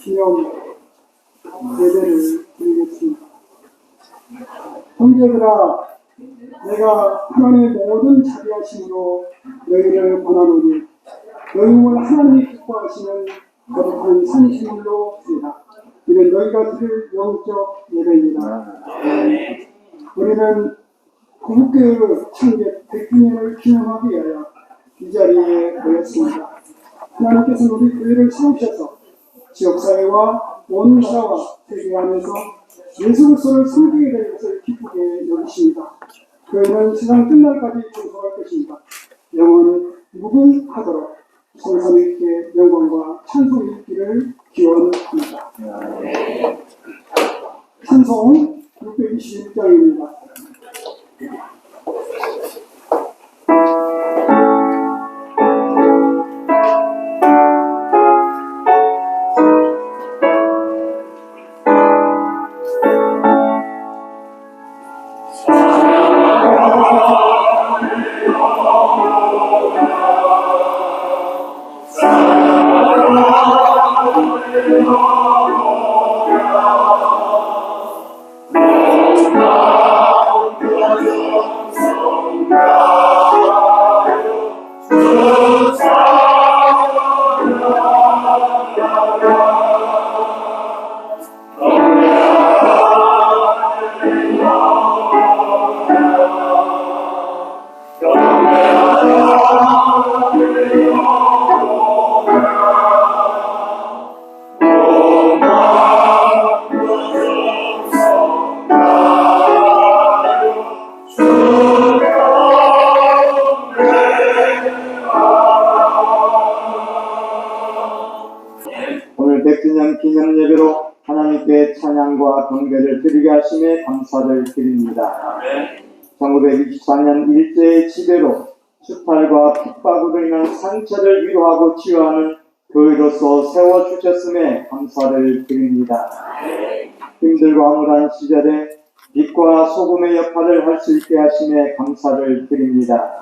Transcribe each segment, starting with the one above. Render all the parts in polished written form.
기념 예배를 드리겠습니다. 형제들아, 내가 하나님의 모든 자비하심으로 너희를 권하노니 너희를 하나님이 기뻐하시는 거룩한 산신물로 드리라. 이는 너희가 드릴 영적 예배입니다. 우리는 구국교회 창립 100주년을 기념하기 위하여 이 자리에 모였습니다. 하나님께서는 우리 교회를 세우셔서 지역사회와 온 나라와 세계 안에서 예수 그리스도를 섬기게 될 것을 기쁘게 여기십니다. 교회는 세상 끝날까지 존속할 것입니다. 영원히 무궁하도록 성삼위께 영광과 찬송이 있기를 기원합니다. 찬송 626장입니다. 오늘 100주년 기념 예배로 하나님께 찬양과 경배를 드리게 하심에 감사를 드립니다. 1924년 일제의 지배로 수탈과 핍박으로 인한 상처를 위로하고 치유하는 교회로서 세워주셨음에 감사를 드립니다. 힘들고 암울한 시절에 빛과 소금의 역할을 할 수 있게 하심에 감사를 드립니다.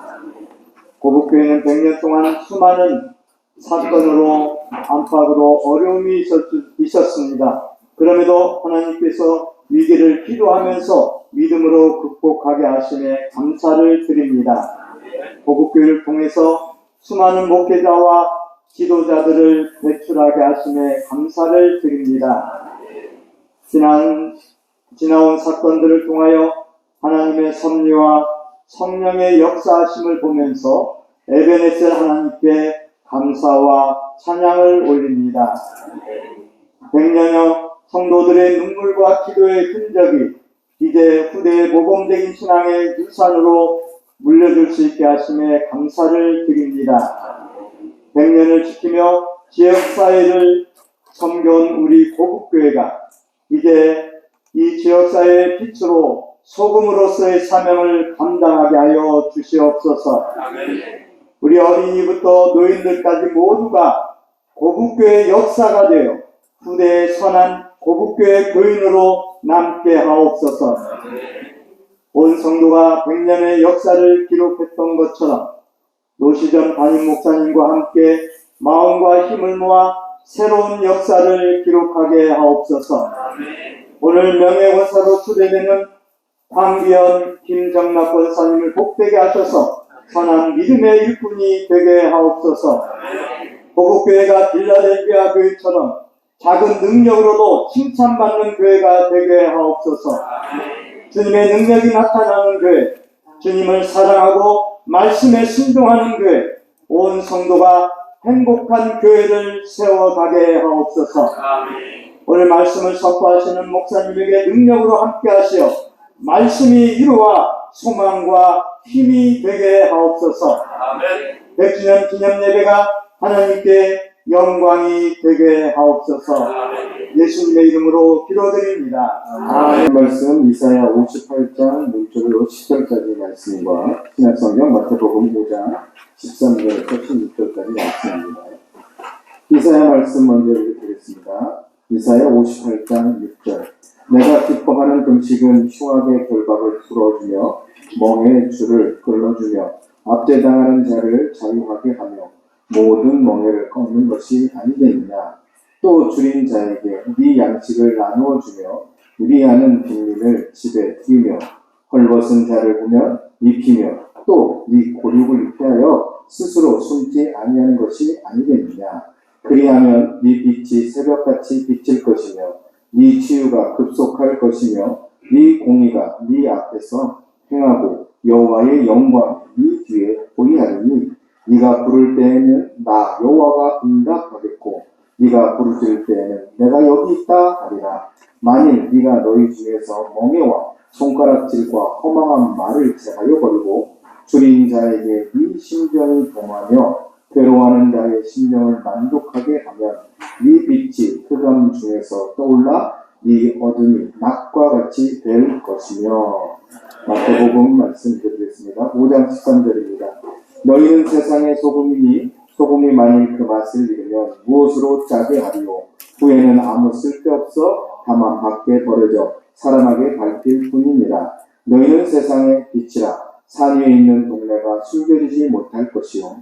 고북교회는 100년 동안 수많은 사건으로 안팎으로 어려움이 있었습니다. 그럼에도 하나님께서 위기를 기도하면서 믿음으로 극복하게 하심에 감사를 드립니다. 고북교회를 통해서 수많은 목회자와 지도자들을 배출하게 하심에 감사를 드립니다. 지나온 사건들을 통하여 하나님의 섭리와 성령의 역사하심을 보면서 에베네셀 하나님께 감사와 찬양을 올립니다. 100년여 성도들의 눈물과 기도의 흔적이 이제 후대의 모범적인 신앙의 유산으로 물려줄 수 있게 하심에 감사를 드립니다. 100년을 지키며 지역사회를 섬겨온 우리 고북교회가 이제 이 지역사회의 빛으로 소금으로서의 사명을 감당하게 하여 주시옵소서. 우리 어린이부터 노인들까지 모두가 고북교회의 역사가 되어 후대의 선한 고북교회 교인으로 남게 하옵소서. 온 성도가 100년의 역사를 기록했던 것처럼 노시전 담임 목사님과 함께 마음과 힘을 모아 새로운 역사를 기록하게 하옵소서. 오늘 명예권사로 추대되는 황기현, 김정락 권사님을 복되게 하셔서 선한 믿음의 일꾼이 되게 하옵소서. 고북교회가 빌라델비아 교회처럼 작은 능력으로도 칭찬받는 교회가 되게 하옵소서. 주님의 능력이 나타나는 교회, 주님을 사랑하고 말씀에 순종하는 교회, 온 성도가 행복한 교회를 세워가게 하옵소서. 오늘 말씀을 선포하시는 목사님에게 능력으로 함께 하시어 말씀이 이루어 소망과 힘이 되게 하옵소서. 100주년 기념 예배가 하나님께 영광이 되게 하옵소서. 예수님의 이름으로 기도드립니다. 아멘. 말씀 이사야 58장 6절로 10절까지 말씀과 신약성경 마태복음 5장 13절에서 16절까지 말씀입니다. 이사야 말씀 먼저 읽겠습니다. 이사야 58장 6절. 내가 기뻐하는 금식은 흉악의 결박을 풀어주며 멍의 줄을 끌어주며 압제당하는 자를 자유하게 하며 모든 멍에를 꺾는 것이 아니겠느냐. 또 줄인 자에게 네 양식을 나누어 주며 우리하는 빈민을 집에 들이며 헐벗은 자를 보면 입히며 또 네 고륙을 피하여 스스로 숨지 아니하는 것이 아니겠느냐. 그리하면 네 빛이 새벽같이 비칠 것이며 네 치유가 급속할 것이며 네 공의가 네 앞에서 행하고 여호와의 영광 네 뒤에 보이하리니 네가 부를 때에는 나 여호와가 응답하겠고 네가 부르짖을 때에는 내가 여기 있다 하리라. 만일 네가 너희 중에서 멍에와 손가락질과 허망한 말을 제하여 버리고 줄인 자에게 네 심정을 동하며 괴로워하는 자의 심령을 만족하게 하면 네 빛이 흑암 중에서 떠올라 네 어둠이 낮과 같이 될 것이며. 마태복음 말씀드리겠습니다. 5장 13절입니다. 너희는 세상의 소금이니 소금이 만일 그 맛을 잃으면 무엇으로 짜게 하리요. 후에는 아무 쓸데없어 다만 밖에 버려져 사람에게 밟힐 뿐이니라. 너희는 세상의 빛이라. 산 위에 있는 동네가 숨겨지지 못할 것이요.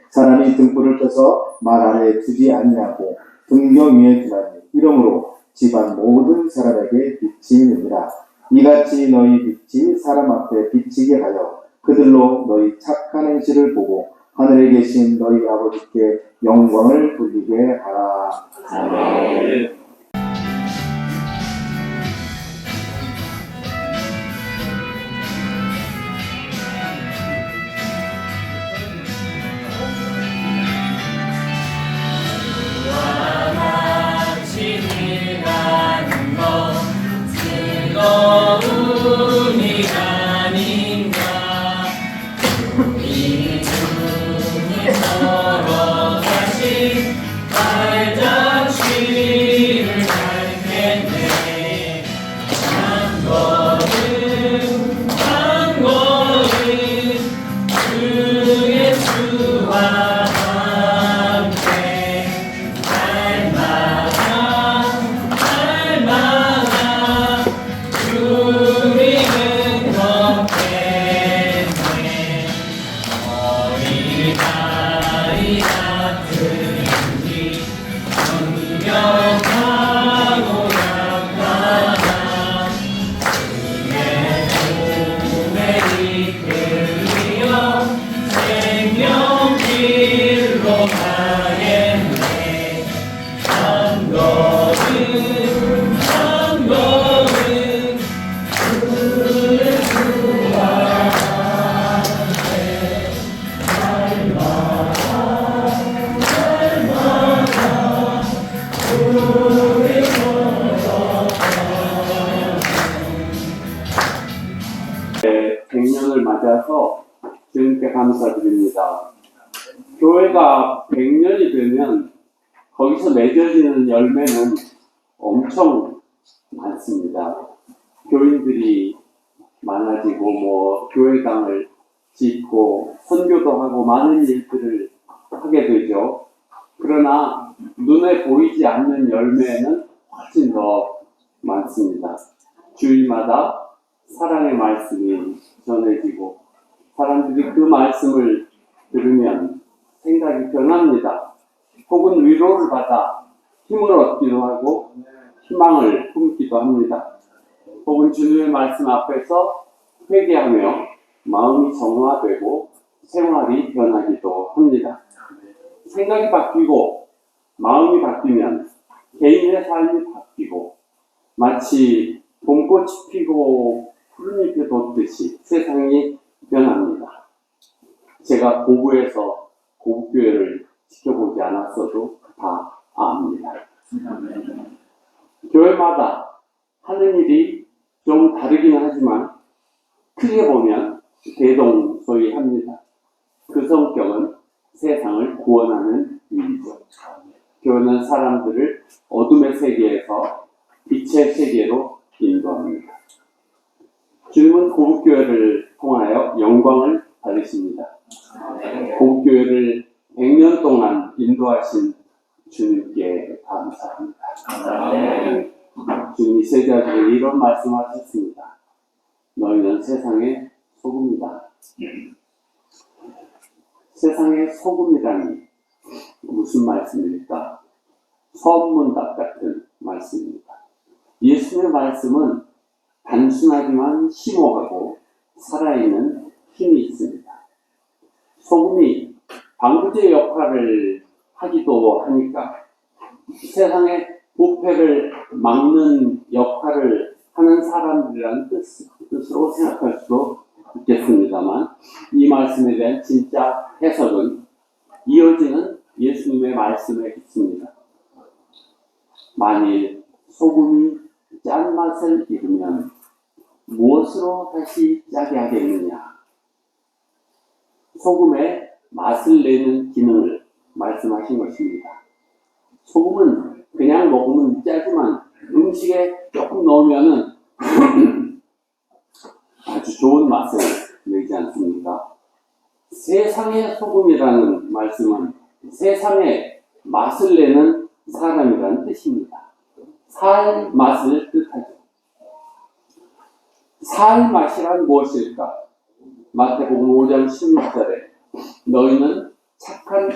사람이 등불을 켜서 말 아래에 두지 아니하고 등경 위에 두나니 이러므로 집안 모든 사람에게 빛이 있느니라. 이같이 너희 빛이 사람 앞에 비치게 하여 그들로 너희 착한 행실을 보고 하늘에 계신 너희 아버지께 영광을 돌리게 하라. 아멘. 맞아서 주님께 감사드립니다. 교회가 100년이 되면 거기서 맺어지는 열매는 엄청 많습니다. 교인들이 많아지고 교회당을 짓고 선교도 하고 많은 일들을 하게 되죠. 그러나 눈에 보이지 않는 열매는 훨씬 더 많습니다. 주일마다 사랑의 말씀이 전해지고 사람들이 그 말씀을 들으면 생각이 변합니다. 혹은 위로를 받아 힘을 얻기도 하고 희망을 품기도 합니다. 혹은 주님의 말씀 앞에서 회개하며 마음이 정화되고 생활이 변하기도 합니다. 생각이 바뀌고 마음이 바뀌면 개인의 삶이 바뀌고 마치 봄꽃이 피고 푸른 잎이 돋듯이 세상이 변합니다. 제가 고부에서 고부교회를 지켜보지 않았어도 다 압니다. 교회마다 하는 일이 좀 다르긴 하지만 크게 보면 대동소이합니다. 그 성격은 세상을 구원하는 일이죠. 교회는 사람들을 어둠의 세계에서 빛의 세계로 인도합니다. 주님은 고국교회를 통하여 영광을 받으십니다. 고국교회를 100년 동안 인도하신 주님께 감사합니다. 주님이 제자들에게 이런 말씀하셨습니다. 너희는 세상의 소금이다. 세상의 소금이라니 무슨 말씀입니까? 선문답 같은 말씀입니다. 예수님의 말씀은 단순하지만 심오하고 살아있는 힘이 있습니다. 소금이 방부제 역할을 하기도 하니까 세상의 부패를 막는 역할을 하는 사람들이라는 뜻으로 생각할 수도 있겠습니다만 이 말씀에 대한 진짜 해석은 이어지는 예수님의 말씀에 있습니다. 만일 소금이 짠맛을 잃으면 무엇으로 다시 짜게 하겠느냐? 소금의 맛을 내는 기능을 말씀하신 것입니다. 소금은 그냥 먹으면 짜지만 음식에 조금 넣으면 아주 좋은 맛을 내지 않습니까? 세상의 소금이라는 말씀은 세상의 맛을 내는 사람이라는 뜻입니다. 살 맛을 뜻하죠. 살 맛이란 무엇일까? 마태복음 5장 16절에 너희의 착한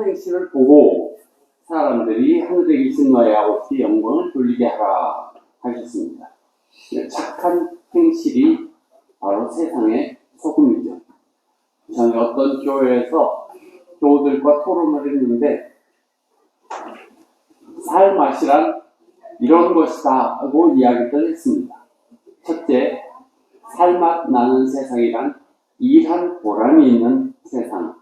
행실을 보고 사람들이 하늘에 계신 너희 아버지 영광을 돌리게 하라 하셨습니다. 착한 행실이 바로 세상의 소금이죠. 저는 어떤 교회에서 교우들과 토론을 했는데 살 맛이란 이런 것이다 하고 이야기를 했습니다. 첫째, 살맛 나는 세상이란 일한 보람이 있는 세상.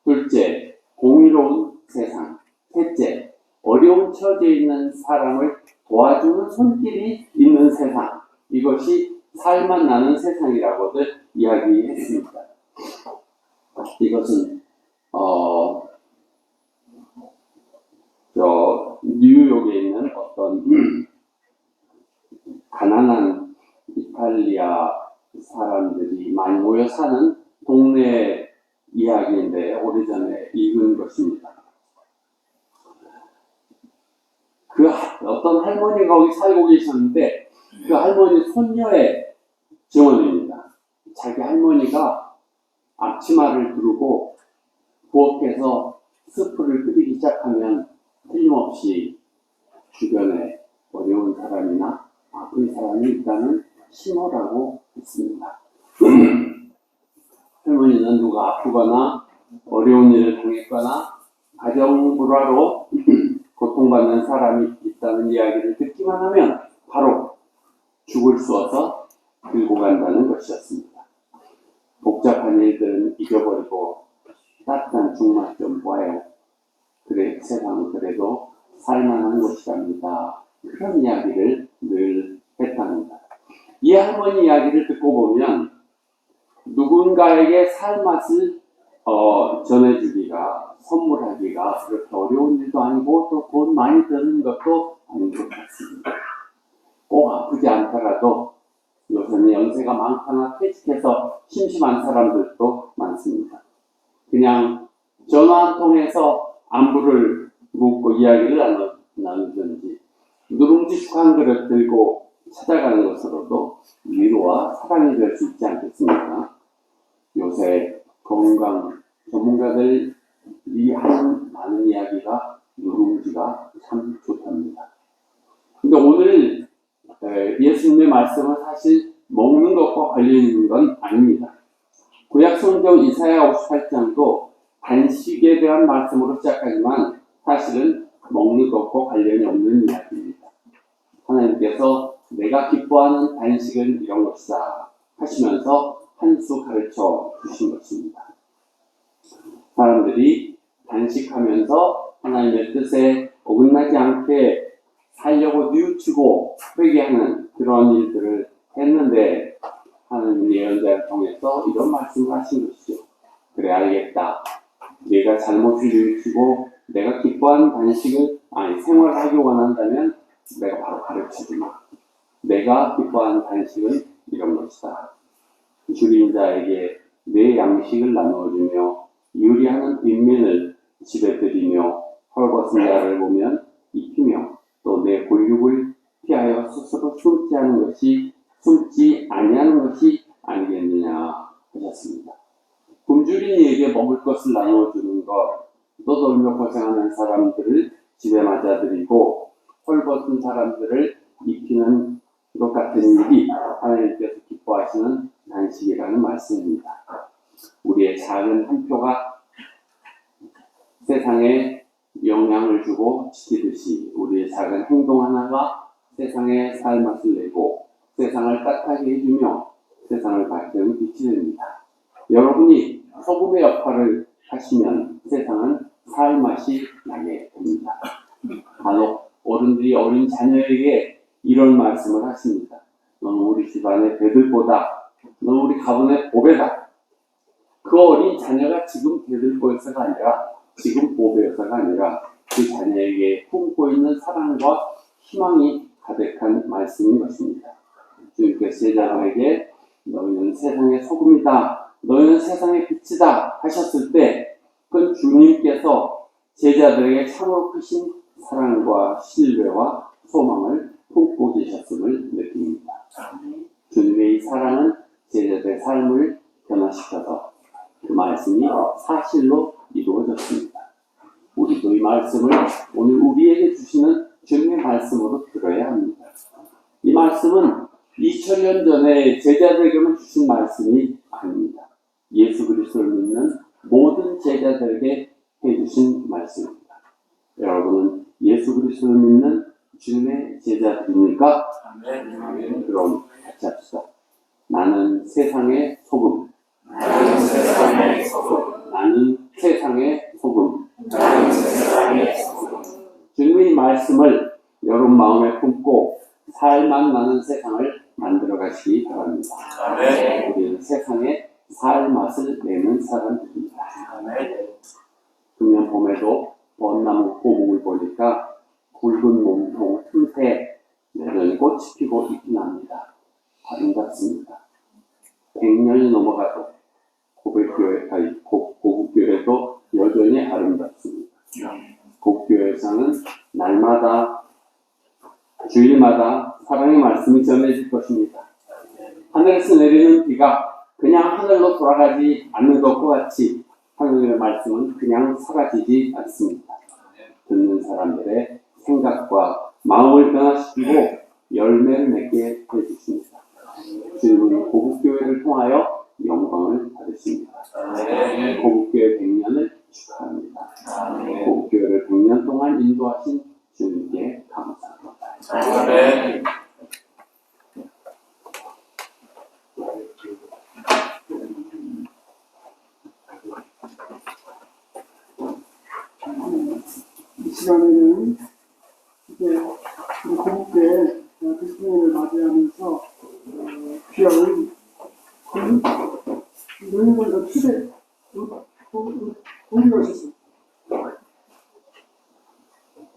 둘째, 공의로운 세상. 셋째, 어려운 처지에 있는 사람을 도와주는 손길이 있는 세상. 이것이 살맛 나는 세상이라고들 이야기했습니다. 이것은 뉴욕에 있는 어떤 가난한 이탈리아 사람들이 많이 모여 사는 동네 이야기인데 오래전에 읽은 것입니다. 그 어떤 할머니가 거기 살고 계셨는데 그 할머니 손녀의 증언입니다. 자기 할머니가 앞치마를 두르고 부엌에서 스프를 끓이기 시작하면 틀림없이 주변에 어려운 사람이나 아픈 사람이 있다는 신호라고 했습니다. 할머니는 누가 아프거나 어려운 일을 당했거나 가정 불화로 고통받는 사람이 있다는 이야기를 듣기만 하면 바로 죽을 쑤어서 들고 간다는 것이었습니다. 복잡한 일들은 잊어버리고 따뜻한 죽맛 좀 보아요. 그래, 세상은 그래도 살만한 것이랍니다. 그런 이야기를 늘 했답니다. 이 할머니 이야기를 듣고 보면 누군가에게 살맛을 전해주기가, 선물하기가 그렇게 어려운 일도 아니고 또 돈 많이 드는 것도 아닌 것 같습니다. 꼭 아프지 않더라도 요새는 연세가 많거나 퇴직해서 심심한 사람들도 많습니다. 그냥 전화 한 통해서 안부를 묻고 이야기를 나누든지 누룽지 한 그릇 들고 찾아가는 것으로도 위로와 사랑이 될 수 있지 않겠습니까? 요새 건강 전문가들이 하는 많은 이야기가 누룽지가 참 좋답니다. 근데 오늘 예수님의 말씀은 사실 먹는 것과 관련있는 건 아닙니다. 구약성경 이사야 58장도 단식에 대한 말씀으로 시작하지만 사실은 먹는 것과 관련이 없는 이야기입니다. 하나님께서 내가 기뻐하는 단식은 이런 것이다 하시면서 한 수 가르쳐 주신 것입니다. 사람들이 단식하면서 하나님의 뜻에 어긋나지 않게 살려고 뉘우치고 회개하는 그런 일들을 했는데 하나님 예언자를 통해서 이런 말씀을 하신 것이죠. 그래, 알겠다. 내가 잘못을 일으키고 내가 기뻐하는 단식을 생활하기 원한다면 내가 바로 가르쳐주마. 내가 기뻐하는 단식은 이런 것이다. 줄인 자에게 내 양식을 나누어주며 유리하는 빈민을 집에 들이며 헐벗은 자를 보면 입히며 또 내 골육을 피하여 스스로 숨지 아니하는 것이 아니겠느냐 하셨습니다. 굶주린 이에게 먹을 것을 나누어주는 것, 떠돌며 고생하는 사람들을 집에 맞아들이고 헐벗은 사람들을 입히는 것 같은 일이 하나님께서 기뻐하시는 단식이라는 말씀입니다. 우리의 작은 한 표가 세상에 영향을 주고 지키듯이 우리의 작은 행동 하나가 세상에 살맛을 내고 세상을 따뜻하게 해주며 세상을 밝히는 빛이 됩니다. 여러분이 소금의 역할을 하시면 세상은 살맛이 나게 됩니다. 간혹 어른들이 어린 자녀에게 이런 말씀을 하십니다. 너는 우리 집안의 배들보다, 너는 우리 가문의 보배다. 그 어린 자녀가 지금 배들보여서가 아니라, 지금 보배여서가 아니라 그 자녀에게 품고 있는 사랑과 희망이 가득한 말씀인 것입니다. 주님께서 제자들에게 너희는 세상의 소금이다, 너희는 세상의 빛이다 하셨을 때 그건 주님께서 제자들에게 참으로 크신 사랑과 신뢰와 소망을 품고 계셨음을 느낍니다. 주님의 이 사랑은 제자들의 삶을 변화시켜서 그 말씀이 사실로 이루어졌습니다. 우리도 이 말씀을 오늘 우리에게 주시는 주님의 말씀으로 들어야 합니다. 이 말씀은 2000년 전에 제자들에게만 주신 말씀이 아닙니다. 예수 그리스도를 믿는 모든 제자들에게 해주신 말씀입니다. 여러분은 예수 그리스도를 믿는 주님의 제자들입니까? 아멘. 그럼 같이 합시다. 나는 세상의 소금. 나는 세상의 소금. 나는 세상의 소금. 나는 세상의 소금. 주님의 말씀을 여러분 마음에 품고 살맛 나는 세상을 만들어 가시기 바랍니다. 아멘. 우리는 세상에 살 맛을 내는 사람들입니다. 아멘. 금년 봄에도 벚나무 고목을 보니까 굵은 몸통 틈새 여전히 꽃이 피고 잎이 납니다. 아름답습니다. 100년이 넘어가도 고국교회도 여전히 아름답습니다. 고국교회에서는 날마다 주일마다 사랑의 말씀이 전해질 것입니다. 하늘에서 내리는 비가 그냥 하늘로 돌아가지 않는 것과 같이 하늘의 말씀은 그냥 사라지지 않습니다. 듣는 사람들의 생각과 마음을 변화시키고 열매를 맺게 해주십니다. 주님은 고국교회를 통하여 영광을 받으십니다. 고국교회 100년을 축하합니다. 고국교회를 100년 동안 인도하신 주님께 감사합니다. 아멘. 이 시간에는 이제 우리 고국교회 크리스마스를 맞이하면서 귀한 노인분들 초대 우리가 오셨어요.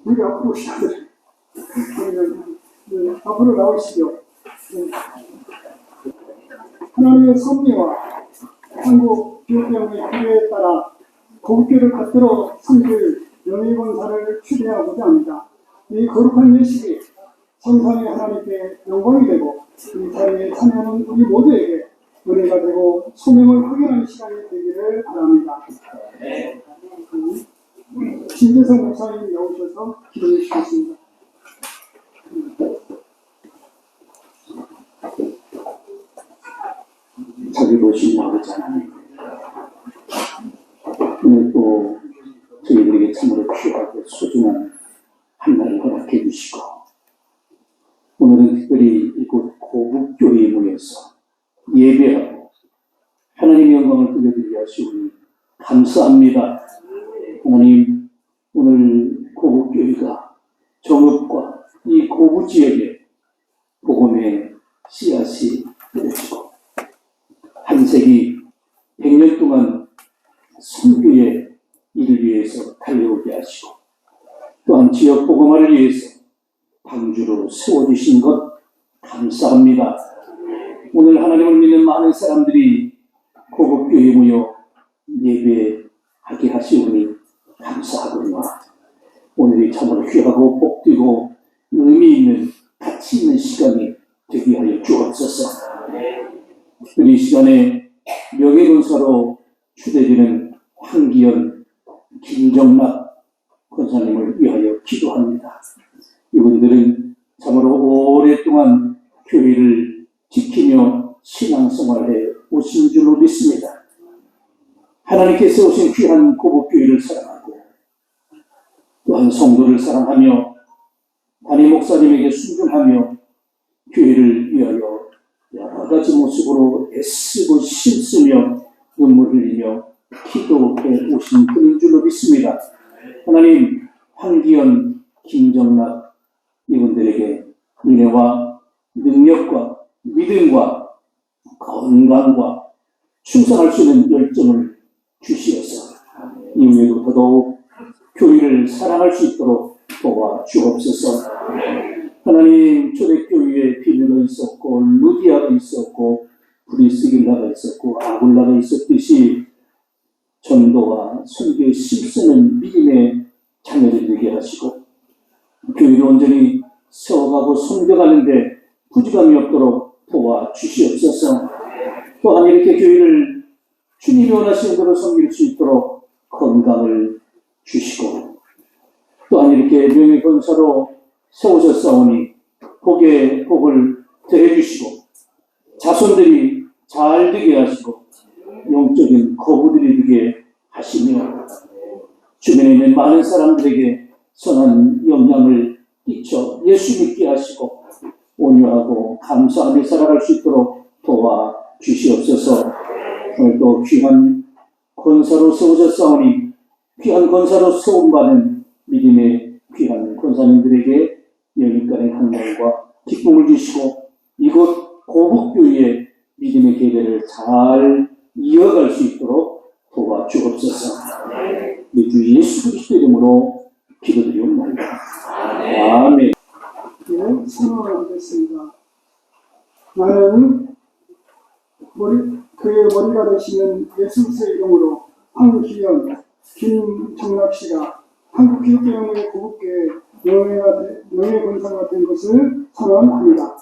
우리 앞으로 오셔야 돼요. 앞으로 나오시죠. 하나님의 섭리와 한국 기독교의 필요에 따라 고국교를 받들어 섬길 영예권사를 추진하고자 합니다. 이 거룩한 예식이 성삼위 하나님께 영광이 되고 이 자리에 참여하는 우리 모두에게 은혜가 되고 소명을 확인하는 시간이 되기를 바랍니다. 신재성 목사님 나오셔서 기도해 주시겠습니다. 자기 보신 아버지 하나님, 오늘 또 저희들에게 참으로 귀하고 소중한 한 날을 허락해 주시고, 오늘은 특별히 이곳 고국교회에 모여서 예배하고 하나님의 영광을 돌려드리게 하시오니 감사합니다. 하나님, 오늘 고국교회가 정읍과 이 고부지역에 복음의 씨앗이 되어지고 한 세기 100년 동안 선교의 하시고 또한 지역 복음화를 위해서 방주로 세워주신 것 감사합니다. 오늘 하나님을 믿는 많은 사람들이 고급교회에 모여 예배하게 하시오니 감사하거니와 오늘이 참으로 귀하고 복되고 의미 있는 가치 있는 시간이 되게 하여 주옵소서. 특별히 이 시간에 명예권사로 추대되는 황기현, 김정락 권사님을 위하여 기도합니다. 이분들은 참으로 오랫동안 교회를 지키며 신앙생활에 오신 줄로 믿습니다. 하나님께서 오신 귀한 고복교회를 사랑하고 또한 성도를 사랑하며 담임 목사님에게 순종하며 교회를 위하여 여러 가지 모습으로 애쓰고 힘쓰며 눈물 흘리며 기도해 오신 분인 줄로 믿습니다. 하나님, 황기현, 김정락 이분들에게 은혜와 능력과 믿음과 건강과 충성할 수 있는 열정을 주시어서 이후에도 더더욱 교회를 사랑할 수 있도록 도와 주옵소서. 하나님, 초대교회에 비누가 있었고 루디아가 있었고 브리스길라가 있었고 아굴라가 있었듯이 전도와 선교에 힘쓰는 믿음의 자녀들이 되게 하시고 교회를 온전히 세워가고 섬겨가는데 부족함이 없도록 도와 주시옵소서. 또한 이렇게 교회를 주님이 원하시는 대로 섬길 수 있도록 건강을 주시고 또한 이렇게 명예권사로 세우셨사오니 복에 복을 더해주시고 자손들이 잘 되게 하시고 영적인 거부들이 되게 하시며 주변에 있는 많은 사람들에게 선한 영향을 끼쳐 예수 믿게 하시고 온유하고 감사하며 살아갈 수 있도록 도와 주시옵소서. 오늘도 귀한 권사로 세우셨사오니 귀한 권사로 세움받은 믿음의 귀한 권사님들에게 영육간의 한명과 기쁨을 주시고 이곳 고북교회의 믿음의 계배를 잘 이어갈 수 있도록 도와주옵소서. 우리 주 예수 그리스도 이름으로 기도드리옵나이다. 아멘. 네, 선언하겠습니다. 나는 그의 머리가 되시는 예수 그리스도의 이름으로 황기현, 김정락 씨가 한국기독교연합의 고급교회 명예권사가 된 것을 선언합니다.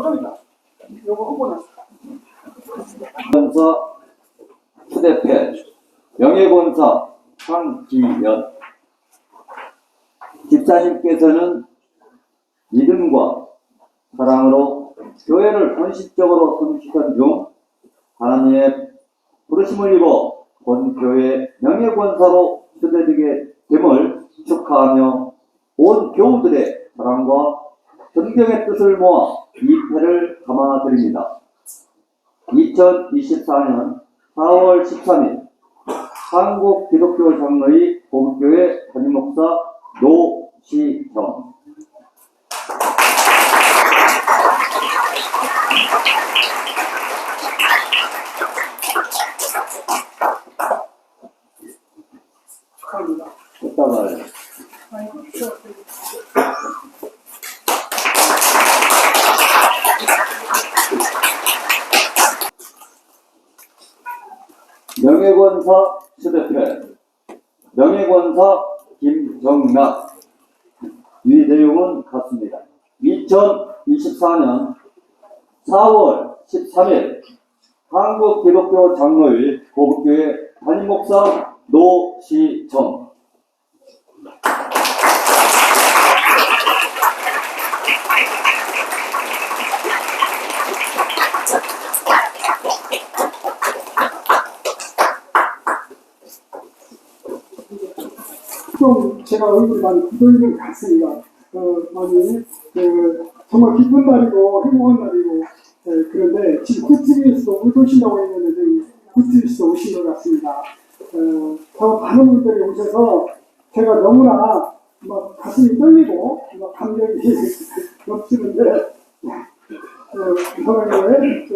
저기다. 요거 하고 났어. 권사 추대패 명예권사 황기현 집사님께서는 믿음과 사랑으로 교회를 헌신적으로 섬기던 중 하나님의 부르심을 입어 본교회 명예권사로 추대되게 됨을 축하하며 온 교우들의 사랑과 존경의 뜻을 모아 이 패를 감아드립니다. 2024년 4월 13일 한국기독교장로회 고급교회 담임목사 노시정 축하합니다. 꽃다발 명예권사 추대패 명예권사 김정락 이 내용은 같습니다. 2024년 4월 13일 한국기독교장로회 고급교회 담임목사 노시정 좀 제가 얼굴이 많이 굳어있는 것 같습니다. 많이 정말 기쁜 날이고 행복한 날이고 그런데 지금 굿집에서 못 오신다고 했는데 굿집에서 오신 것 같습니다. 더 많은 분들이 오셔서 제가 너무나 막 가슴이 떨리고 막 감정이 넘치는데 이성학교의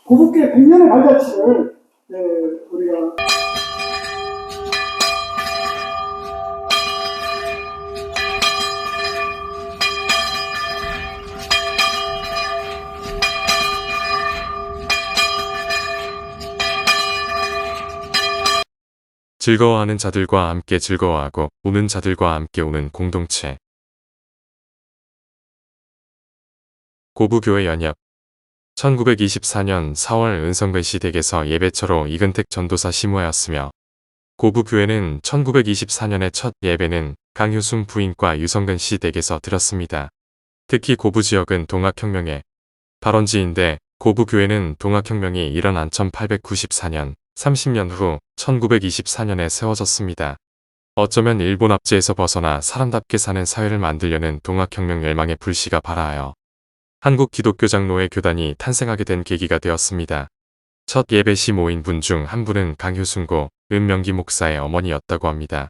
고국계 100년의 발자취를 우리가 즐거워하는 자들과 함께 즐거워하고 우는 자들과 함께 우는 공동체. 고부교회 연합 1924년 4월 은성근시 댁에서 예배처로 이근택 전도사 시무하였으며 고부교회는 1924년의 첫 예배는 강효순 부인과 유성근시 댁에서 드렸습니다. 특히 고부지역은 동학혁명의 발원지인데 고부교회는 동학혁명이 일어난 1894년 30년 후 1924년에 세워졌습니다. 어쩌면 일본 압제에서 벗어나 사람답게 사는 사회를 만들려는 동학혁명 열망의 불씨가 발하하여 한국 기독교 장로회 교단이 탄생하게 된 계기가 되었습니다. 첫 예배 시 모인 분 중 한 분은 강효순고 은명기 목사의 어머니였다고 합니다.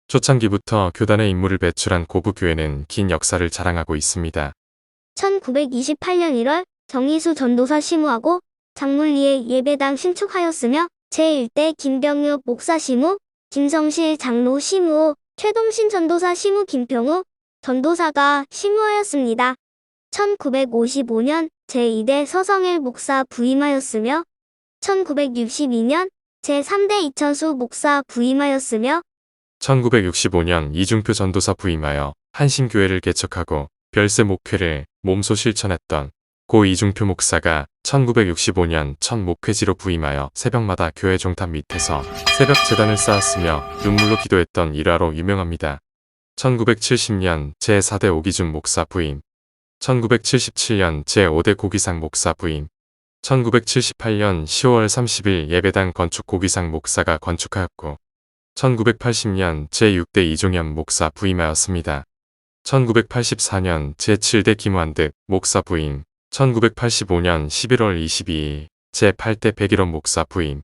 초창기부터 교단의 인물을 배출한 고부교회는 긴 역사를 자랑하고 있습니다. 1928년 1월 정의수 전도사 시무하고 장물리에 예배당 신축하였으며 제1대 김병엽 목사 시무, 김성실 장로 시무, 최동신 전도사 시무 김평우 전도사가 시무하였습니다. 1955년 제2대 서성일 목사 부임하였으며 1962년 제3대 이천수 목사 부임하였으며 1965년 이중표 전도사 부임하여 한신교회를 개척하고 별세 목회를 몸소 실천했던 고 이중표 목사가 1965년 첫 목회지로 부임하여 새벽마다 교회 종탑 밑에서 새벽 제단을 쌓았으며 눈물로 기도했던 일화로 유명합니다. 1970년 제4대 오기준 목사 부임, 1977년 제5대 고기상 목사 부임, 1978년 10월 30일 예배당 건축 고기상 목사가 건축하였고 1980년 제6대 이종현 목사 부임하였습니다. 1984년 제7대 김완득 목사 부임, 1985년 11월 22일 제8대 백일원 목사 부임,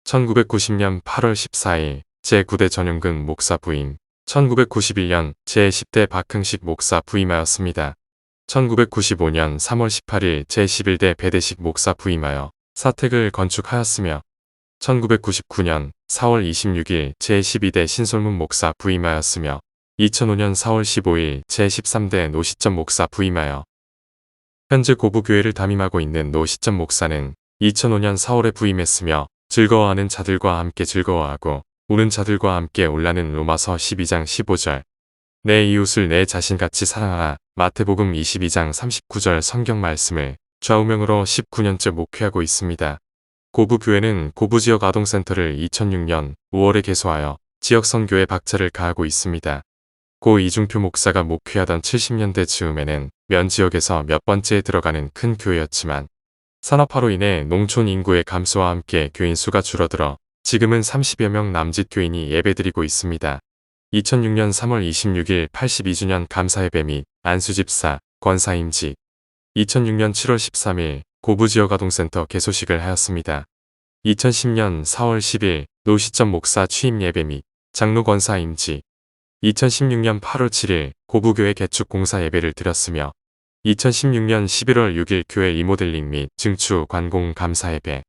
1990년 8월 14일 제9대 전용근 목사 부임, 1991년 제10대 박흥식 목사 부임하였습니다. 1995년 3월 18일 제11대 배대식 목사 부임하여 사택을 건축하였으며 1999년 4월 26일 제12대 신솔문 목사 부임하였으며 2005년 4월 15일 제13대 노시점 목사 부임하여 현재 고부교회를 담임하고 있는 노시점 목사는 2005년 4월에 부임했으며 즐거워하는 자들과 함께 즐거워하고 우는 자들과 함께 올라는 로마서 12장 15절 내 이웃을 내 자신같이 사랑하라 마태복음 22장 39절 성경 말씀을 좌우명으로 19년째 목회하고 있습니다. 고부교회는 고부지역 아동센터를 2006년 5월에 개소하여 지역 선교에 박차를 가하고 있습니다. 고 이중표 목사가 목회하던 70년대 즈음에는 면 지역에서 몇 번째에 들어가는 큰 교회였지만 산업화로 인해 농촌 인구의 감소와 함께 교인 수가 줄어들어 지금은 30여 명 남짓 교인이 예배드리고 있습니다. 2006년 3월 26일 82주년 감사예배 및 안수집사, 권사임직 2006년 7월 13일 고부지역아동센터 개소식을 하였습니다. 2010년 4월 10일 노시점 목사 취임 예배 및 장로 권사임직 2016년 8월 7일 고부교회 개축 공사 예배를 드렸으며 2016년 11월 6일 교회 리모델링 및 증축 관공 감사예배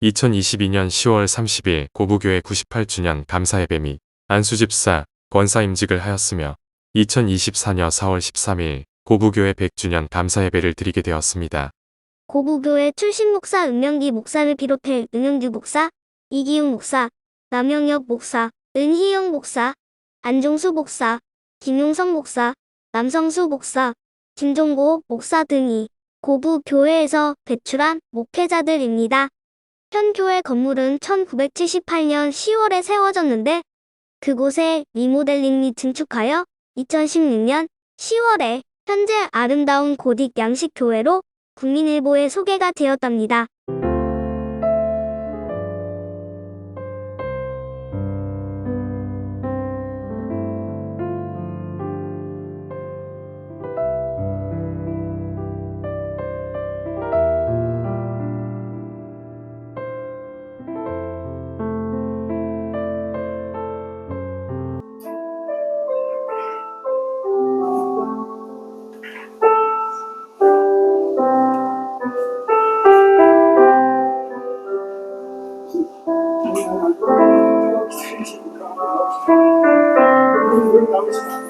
2022년 10월 30일 고부교회 98주년 감사예배 및 안수집사, 권사임직을 하였으며 2024년 4월 13일 고부교회 100주년 감사예배를 드리게 되었습니다. 고부교회 출신 목사 은명기 목사를 비롯해 은영규 목사, 이기웅 목사, 남영엽 목사, 은희영 목사, 안종수 목사, 김용성 목사, 남성수 목사, 김종고 목사 등이 고부교회에서 배출한 목회자들입니다. 현 교회 건물은 1978년 10월에 세워졌는데 그곳에 리모델링 및 증축하여 2016년 10월에 현재 아름다운 고딕 양식교회로 국민일보에 소개가 되었답니다. 여기 나오시면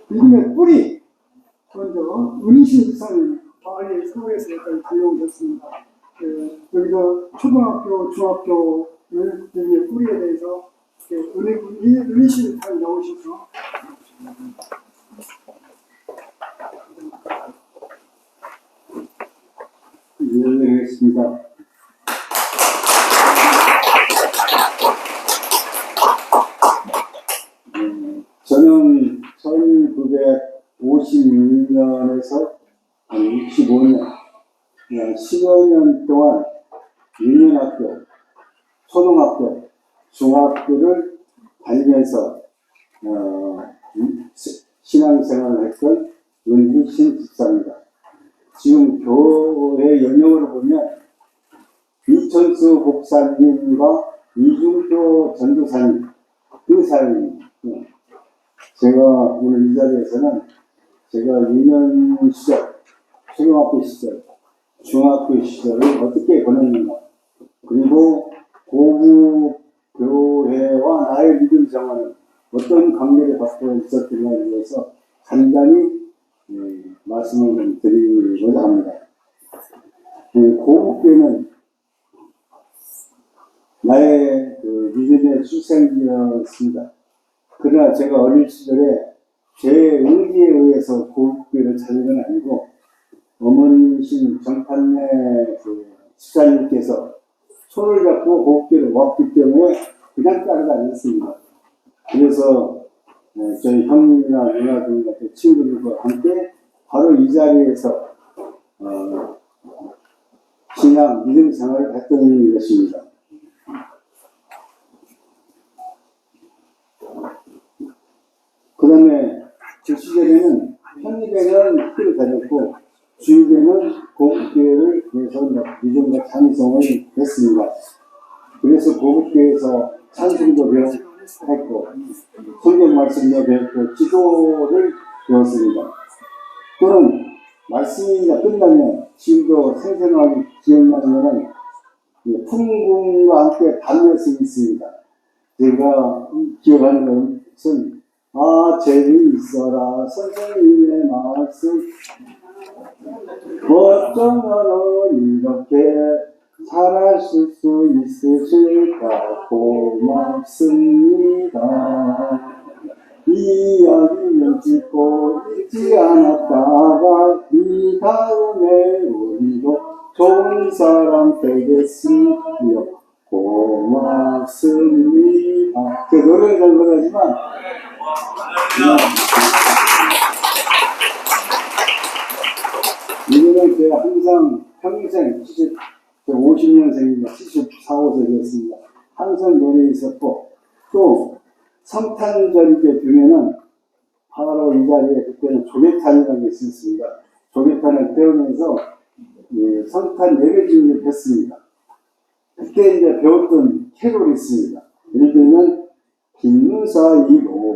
믿음의 뿌리 먼저 은희신 집사님 빨리 서울에서 여기까지 들려오셨습니다. 여기서 초등학교, 중학교를 믿음의 뿌리에 대해서 은희신 집사님 나오셔서 인사드리겠습니다. 저는 1956년에서 65년, 10여 년 동안 유년학교, 초등학교, 중학교를 다니면서 신앙생활을 했던 은희신 집사입니다. 지금 교회 연령으로 보면 이천수 목사님과 이중표 전도사님 그 사이입니다. 제가 오늘 이 자리에서는 제가 유년 시절, 초등학교 시절, 중학교 시절을 어떻게 보냈는가, 그리고 고부 교회와 나의 믿음 생활은 어떤 관계를 갖고 있었는가에 대해서 간단히 말씀을 좀 드리고자 합니다. 고부교회는 나의 믿음의 출생지였습니다. 그러나 제가 어릴 시절에 제 의지에 의해서 고부교회를 찾은 건 아니고 어머니신 정판내 집사님께서 손을 잡고 고부교회를 왔기 때문에 그냥 따라다녔습니다. 그래서 저희 형님이나 누나들 같은 친구들과 함께 바로 이 자리에서 신앙, 믿음 생활을 했던 것입니다. 그 다음에 그 시절에는 평일에는 학교를 다녔고 주일에는 고국교회를 위해서 믿음과 찬송을 했습니다. 그래서 고국교회에서 찬송도 배웠고 성경 말씀도 배웠고 기도를 배웠습니다. 또는 말씀이 끝나면 지금도 생생하게 기억나는 것은 풍금과 함께 단면이 있습니다. 제가 기억하는 것은 재미있어라 선생님의 말씀 어쩌면 이렇게 살아실 수 있으실까 고맙습니다. 이야기를 듣고 잊지 않았다가 이 다음에 우리도 좋은 사람 되겠으며 고맙습니다. 그 노래를 잘 못하지만 이거는 제가 항상 평생 50년생이니까 74, 5세였습니다. 항상 노래에 있었고 또 성탄절이 되면은 바로 이 자리에 그때는 조개탄이라는 게 있었습니다. 조개탄을 태우면서 성탄 예배 준비를 했습니다. 그때 이제 배웠던 캐롤이 있습니다. 예를 들면 긴 사이로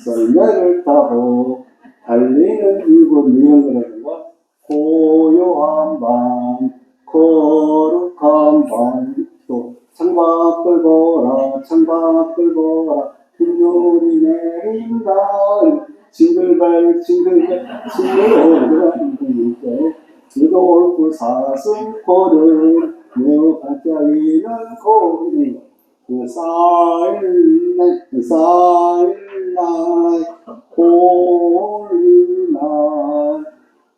썰매를 타고 달리는 이곳 이런 거라든가 고요한 밤 거룩한 밤 또 창밖을 보라 창밖을 보라 긴 눈이 내린다 징글발 징글발 뜨거운 사슴코를 매우 반짝이는 고리 The silent night, holy night,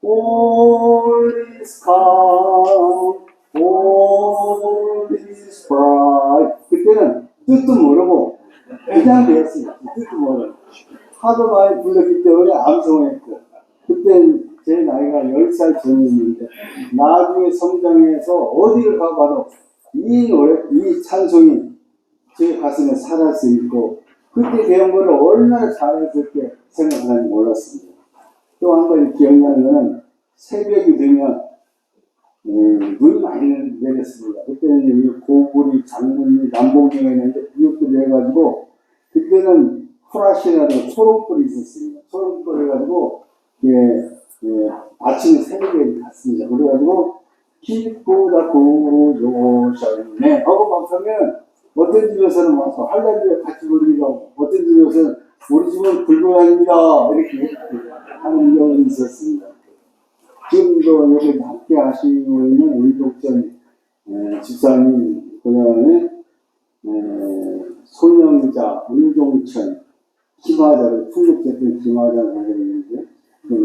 all is calm, all is bright. 그때는 뜻도 모르고 그냥 배웠습니다. 뜻도 모르고 하도 많이 불렀기 때문에 암송했고 그때는 제 나이가 10살 전이었는데 나중에 성장해서 어디를 가봐도 이 노래, 이 찬송이 제 가슴에 살아 수 있고 그때 배운 거를 얼마나 잘했을게 생각하는지 몰랐습니다. 또 한 번 기억나는 거는 새벽이 되면 눈이 많이 내렸습니다. 그때는 고구리, 장문이, 남봉이가 있는데 비옥도 내가지고 그때는 후라시라는 초록불이 있었습니다. 초록불 해가지고 아침에 새벽에 갔습니다. 그래가지고 기쁘다 구조셨네 하고 막 하면 어떤 집에서는 와서 할렐루야 같이 부르기도 어떤 집에서는 우리 집은 불교입니다 이렇게 하는 경우는 있었습니다. 지금도 여기 함께 하시고 있는 은독전 집사님 그다음에 손영자, 은종천, 김하자를 풍력제품 김하자 선생님인데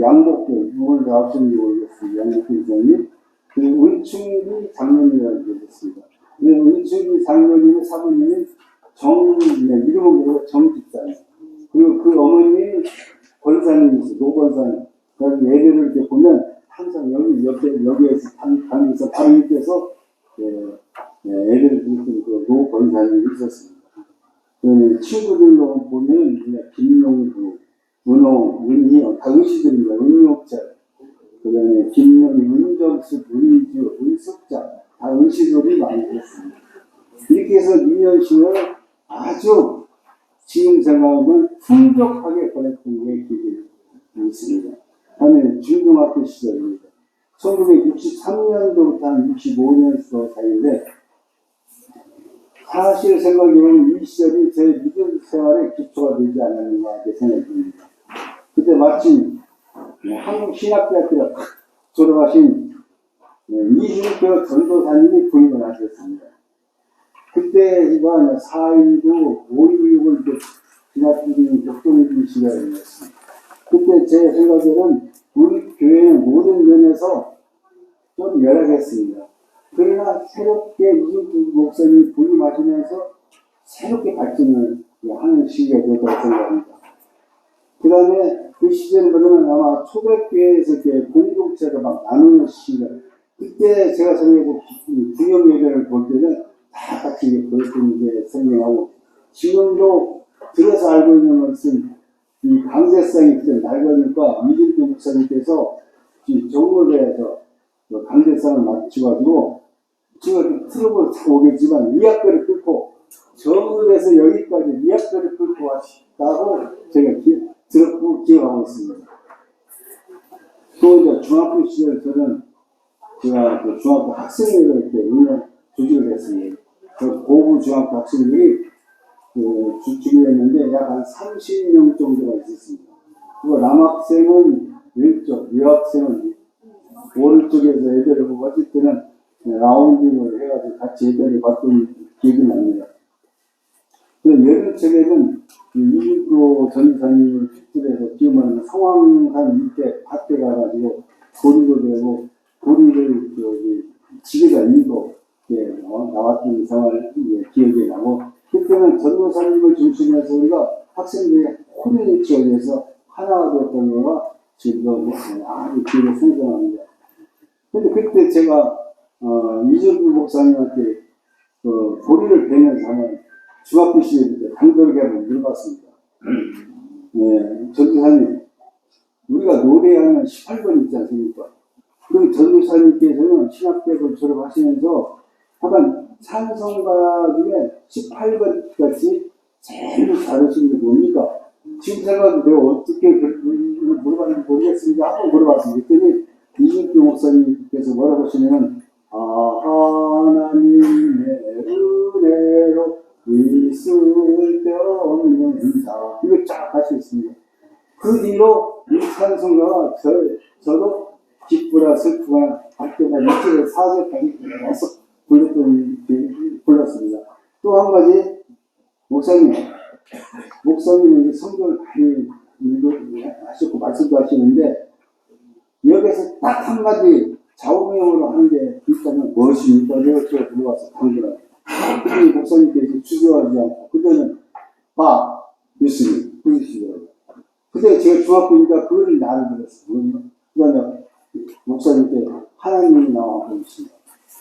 양복교 누굴 나왔는지 모르겠습니다. 양복교 선생님 그 은충기 장로님이라고 계셨습니다. 은충기 장로님의 사모님은 이름은 정집사님. 그리고 그 어머니 권사님이세요. 노권사님. 그래서 예배를 이렇게 보면 항상 여기에서 당에서 바로 밑에서 예배를 드렸던 그 노권사님이 있었습니다. 친구들로 보면 김용구, 은홍, 은희영 다 은시들입니다. 은희옥자. 그 다음에 김영희, 은정수, 은희주, 은숙자 다 은시들이 많이 됐습니다. 이렇게 해서 유년신을 아주 지금 생각하면 풍족하게 보냈던 게 기억이 있습니다. 다음에 중등학교 시절입니다. 1963년도부터 한 65년도 사이인데 사실 생각해보면 이 시절이 제 믿음 생활에 기초가 되지 않았는가 이렇게 생각이 듭니다. 그때 마침 한국신학대학교를 졸업하신 이준표 전도사님이 부임을 하셨습니다. 그때가 4.19, 5.16을 지나치는 격동적인 시간이었습니다. 그때 제 생각에는 우리 교회는 모든 면에서 좀 열악했습니다. 그러나 새롭게 이준표 목사님이 부임하시면서 새롭게 발전을 하는 시기가 되었다고 생각합니다. 그 다음에 그 시절에 보면 아마 초대교회에서 이렇게 공동체가 막 나누는 시기가 그때 제가 생각해서 구역 예배를 볼 때는 다 같이 그랬던 게 생각하고 지금도 들어서 알고 있는 것은 이 강제성이 그때 날거니까 이준표 목사님께서 정부에서 강제성을 맞춰가지고 제가 트럭을 타고 오겠지만 위약거를 끌고 정부에서 여기까지 위약거를 끌고 왔다고 제가 들었고 기억하고 있습니다. 또 이제 중학교 시절 저는 제가 그 중학교 학생회를 이렇게 운영 조직을 했습니다. 그 고부 중학교 학생들이 주축을 했는데 약 한 30명 정도가 있었습니다. 그리고 남학생은 왼쪽, 여학생은 오른쪽에서 예배를 보고 어쩔 때는 라운딩을 해가지고 같이 예배를 받던 기억이 납니다. 여름철에는 이준표 전사님을 핏줄에서 기억하는 성황산 밑에 밭에 가가지고 고리도 되고 고리를 지게가 있고 나왔던 생활 기억이 나고 그때는 전도사님을 중심해서 우리가 학생들이 코리를 지어내서 하나가 되었던 거가 지금도 아주 기억에 생생합니다. 근데 그때 제가 이준표 목사님한테 고리를 베면서 하는 중학교 시절 단결을 한번 물어봤습니다. 전도사님, 우리가 노래하면 18번 있지 않습니까? 그럼 전도사님께서는 신학대학을 졸업하시면서 하반 찬송가 중에 18번 같이 제일 잘하시는 게 뭡니까? 지금 생각해도 내가 어떻게 물어봤는지 모르겠습니다. 한번 물어봤습니다. 그랬더니 이준표 목사님께서 뭐라고 하시냐면 하나님의 은혜로 있을 때 없는 하셨습니다. 그 뒤로 이 찬송가가 저도 기쁘라 슬프라 할 때마다 1절에 4절까지 계속 불렀습니다. 또 한 가지, 목사님은 성경을 많이 하셨고 말씀도 하시는데 여기서 딱 한 가지 좌우명으로 하는 게 있다면 무엇입니까? 내가 들어와서 당근을 그 목사님께서 주저하지 않고 그때는 예수님 그러시더라고요. 그때 제가 중학교니까 그거를 나를 들었어요. 그러면 목사님께 하나님이 나와 보십니다.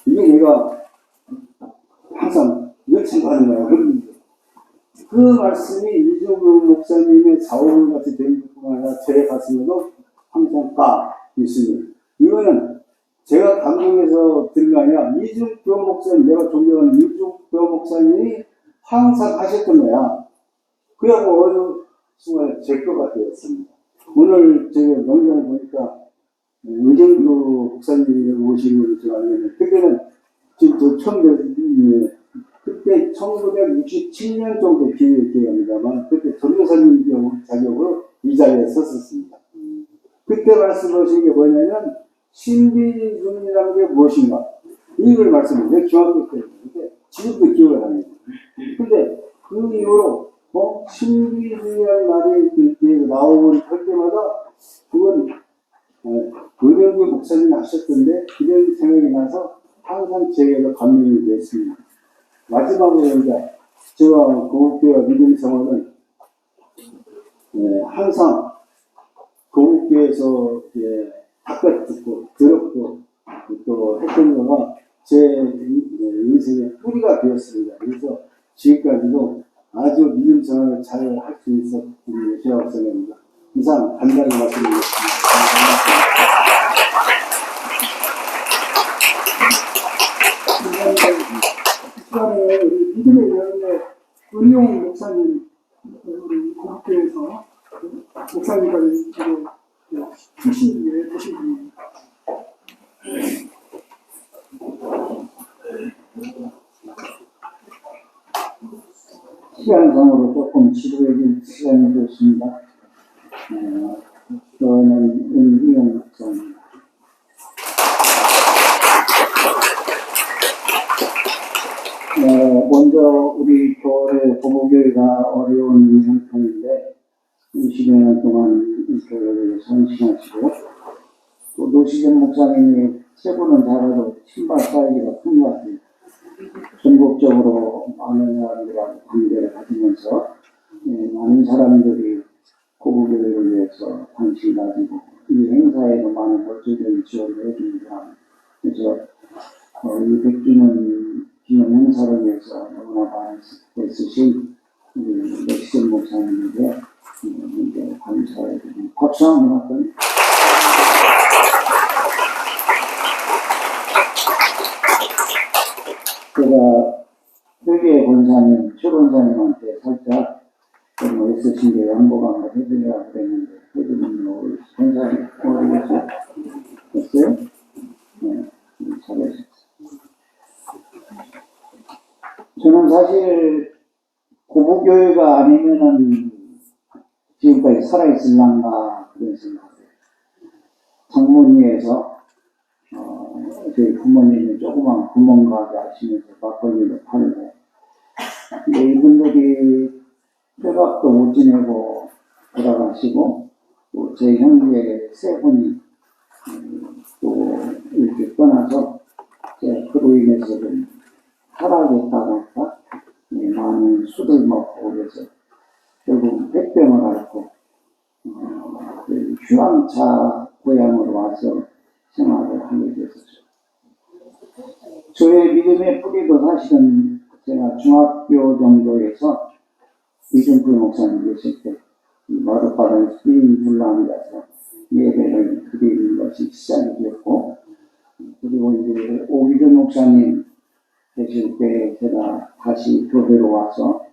이게 내가 항상 며칠 가는 거야. 그 말씀이 이종규 목사님의 좌우명 같이 된 것뿐만 아니라 제 가슴에도 항상 예수님. 이거는 제가 감동해서 들은 게 아니라 이종표 목사님, 내가 존경하는 이종표 목사님이 항상 하셨던 거야. 그래갖고 어느 순간에 제 거가 되었습니다. 오늘 제가 명단을 보니까 이종표 목사님을 모시는 걸로 제가 알겠는데 그때는 지금 처음 그때 1967년 정도 기억합니다만 그때 전도사님 자격으로 이 자리에 섰었습니다. 그때 말씀하신 게 뭐냐면 신비주의라는 게 무엇인가 이걸 말씀드렸는데 중학교 때인데 지금도 기억을 합니다. 근데 그 이후로 신비주의라는 말이 이렇게 나오고 할 때마다 그건 의령교 목사님이 하셨던데 이런 생각이 나서 항상 제가 감명이 됐습니다. 마지막으로 이제 제가 고국교회 믿음 생활은 항상 고국교회에서 바깥 듣고 들었고 또 했던 거가 제 인생의 뿌리가 되었습니다. 그래서 지금까지도 아주 믿음 생활을 잘 할 수 있었던 것이라고 생각합니다. 이상 간단히 말씀드리겠습니다. 시간에 믿음의 여인의 은용 목사님 우리 고학교에서 목사님까지 출신 위에 보신 분입니다. 시간상으로 조금 지루해진 시간이 됐습니다. 저는 은희영 목사입니다. 먼저 우리 교회 고모교회가 어려운 형편인데 20여 년 동안 이 교회를 선신하시고 또 노시전 목사님이 세 분은 잘하고 신발 사이즈가 큰 것 같아요. 전국적으로 많은 사람들하고 관계를 가지면서 많은 사람들이 고부교회를 위해서 관심을 가지고 이 행사에도 많은 물질적인 지원을 해줍니다. 그래서 이 백주년 기념 행사를 위해서 너무나 많이 애쓰신 우리 맥시전 목사님에게 감사해 드립니다. 박수 한번 할까요? 제가 회계 본사님, 최 본사님한테 살짝 좀 애쓰신 게 양보가 한번 해드리려고 그랬는데 해드리면 본사님 모르겠어요? 됐어요? 네, 잘하셨어요. 저는 사실 고부교회가 아니면은 지금까지 살아있을란가 그런 생각을 장모니에서 저희 부모님이 조그만 구멍가게 하시면서 막걸리를 팔고 근데 이분들이 회갑도 못 지내고 돌아가시고 또 제 형제 세 분이 또 이렇게 떠나서 제가 그로 인해서 좀 살아야겠다고 할까 많은 술을 먹고 그래서 결국 폐병을 앓고 휴양차 고향으로 와서 생활을 하게 됐었죠. 저의 믿음의 뿌리도 사실은 제가 중학교 정도에서 이종표 목사님 계실 때 마룻바닥에 스페인 불러앉아서 예배를 드리는 것이 시작이 되었고 그리고 이제 오기준 목사님 계실 때 제가 다시 교회로 와서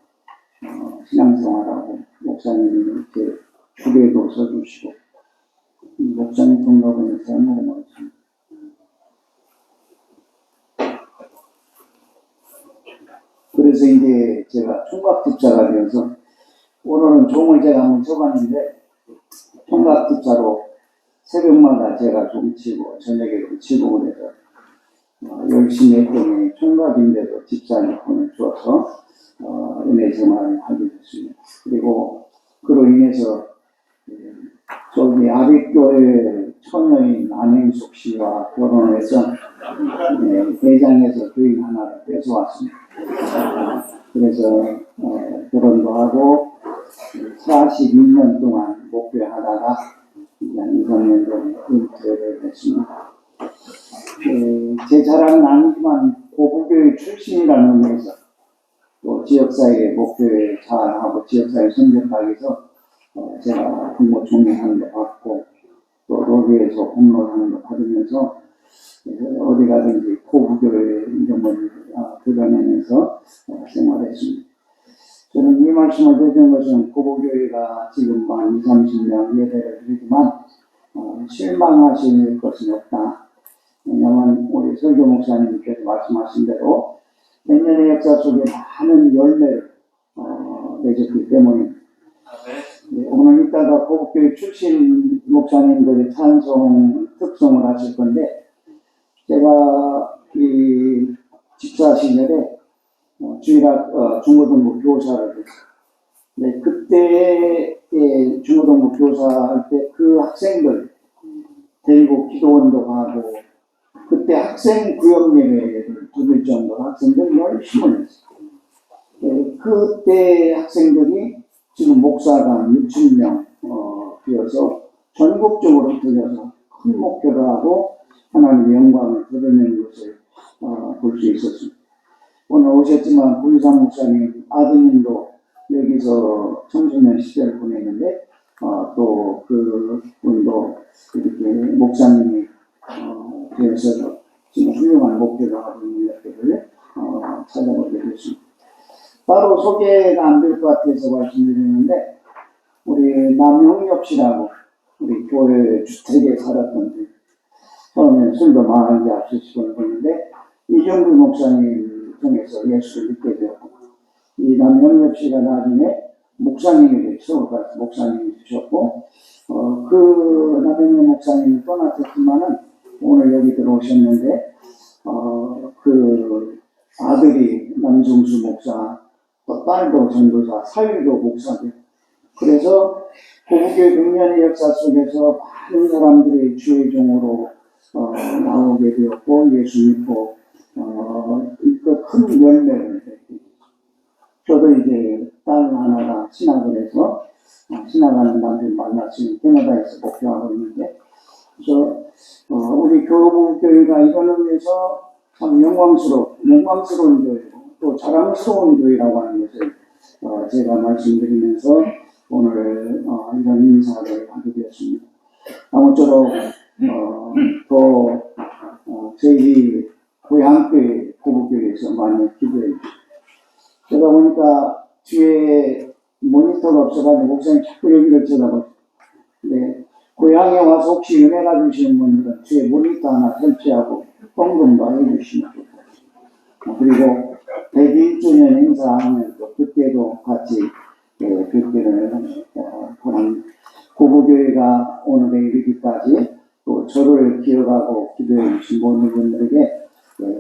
신앙생활하고 목사님이 이렇게 주례도 써주시고 목사님 동갑은 제목을 먹었습니다. 그래서 이제 제가 총각 집사가 되어서 오늘은 종을 제가 한번 쳐봤는데 총각 집사로 새벽마다 제가 좀 치고 저녁에 좀 치고 그래서 열심히 했더니 총각인데도 집사님 돈을 주어서 은혜 생활을 하게 됐습니다. 그리고 그로 인해서 저기 아비교회 처녀인 안행숙 씨와 결혼을 해서 대장에서 교인 하나를 뺏어왔습니다. 그래서 결혼도 하고 42년 동안 목회하다가 한 2, 3년 전에 은퇴를 했습니다. 제 자랑은 아니지만 고부교회 출신이라는 의미에서 또 지역사회에 목회를 잘하고 지역사회 선전하기위해서 제가 부모 총회하는 거 받고 또 로비에서 공로하는 거 받으면서 어디 가든지 고부교회 이름을 드러내면서 생활했습니다. 저는 이 말씀을 드리는 것은 고부교회가 지금 한 20, 30년 예배를 드리지만 실망하실 것은 없다. 왜냐하면 우리 설교 목사님께서 말씀하신 대로 몇 년의 역사 속에 많은 열매를 맺었기 때문입니다. 오늘 이따가 고부교회 출신 목사님들이 찬송 특송을 하실 건데 제가 이 집사 시절에 주일학 중고등부 교사를 했어요. 네, 그때 중고등부 교사할 때 그 학생들 데리고 기도원도 가고 그때 학생 구역예배를 두들 정도로 학생들이 열심히 했어요. 그때 학생들이 지금 목사가 6, 7명 되어서 전국적으로 흩어져서 큰 목표를 하고 하나님의 영광을 드러내는 것을 볼 수 있었습니다. 오늘 오셨지만 구유상 목사님 아드님도 여기서 청소년 시절을 보냈는데 또 그분도 이렇게 목사님이 되어서 지금 훌륭한 목표를 하고 있는 것들을 찾아보게 됐습니다. 바로 소개가 안 될 것 같아서 말씀드리는데 우리 남형엽 씨라고 우리 교회 주택에 살았던 분 처음에 술도 많이 앞서시고 보는데 이종규 목사님 통해서 예수를 믿게 되었고 이 남형엽 씨가 나중에 목사님이 서울 가서 목사님이 되셨고 그 남형엽 목사님이 떠나셨지만은 오늘 여기 들어오셨는데 그 아들이 남중수 목사 또 딸도 전도사 사위도 목사들 그래서 고부교회 100년의 역사 속에서 많은 사람들이 주의 종으로 나오게 되었고 예수 믿고 큰 열매를 맺고 저도 이제 딸 하나가 신학을 해서 신학하는 남편 만나 지금 캐나다에서 목표하고 있는데 그래서 우리 교부교회가 이런 의미에서 참 영광스러운 교회고 또 자랑스러운 교회라고 하는 것을 제가 말씀드리면서 오늘 이런 인사를 하게 되었습니다. 아무쪼록 저희 고향교회 고부교회에서 많이 기도해 주십시오. 제가 보니까 뒤에 모니터가 없어가지고 목사님 자꾸 여기를 쳐다보죠. 근데 고향에 와서 혹시 은혜가 주시는 분들은 뒤에 모니터 하나 설치하고 헌금도 해주시면 좋겠습니다. 그리고 101주년 행사하면 또 그때도 같이 그때를 보는 고부교회가 오늘에 이르기까지 또 저를 기억하고 기도해 주신 모든 분들에게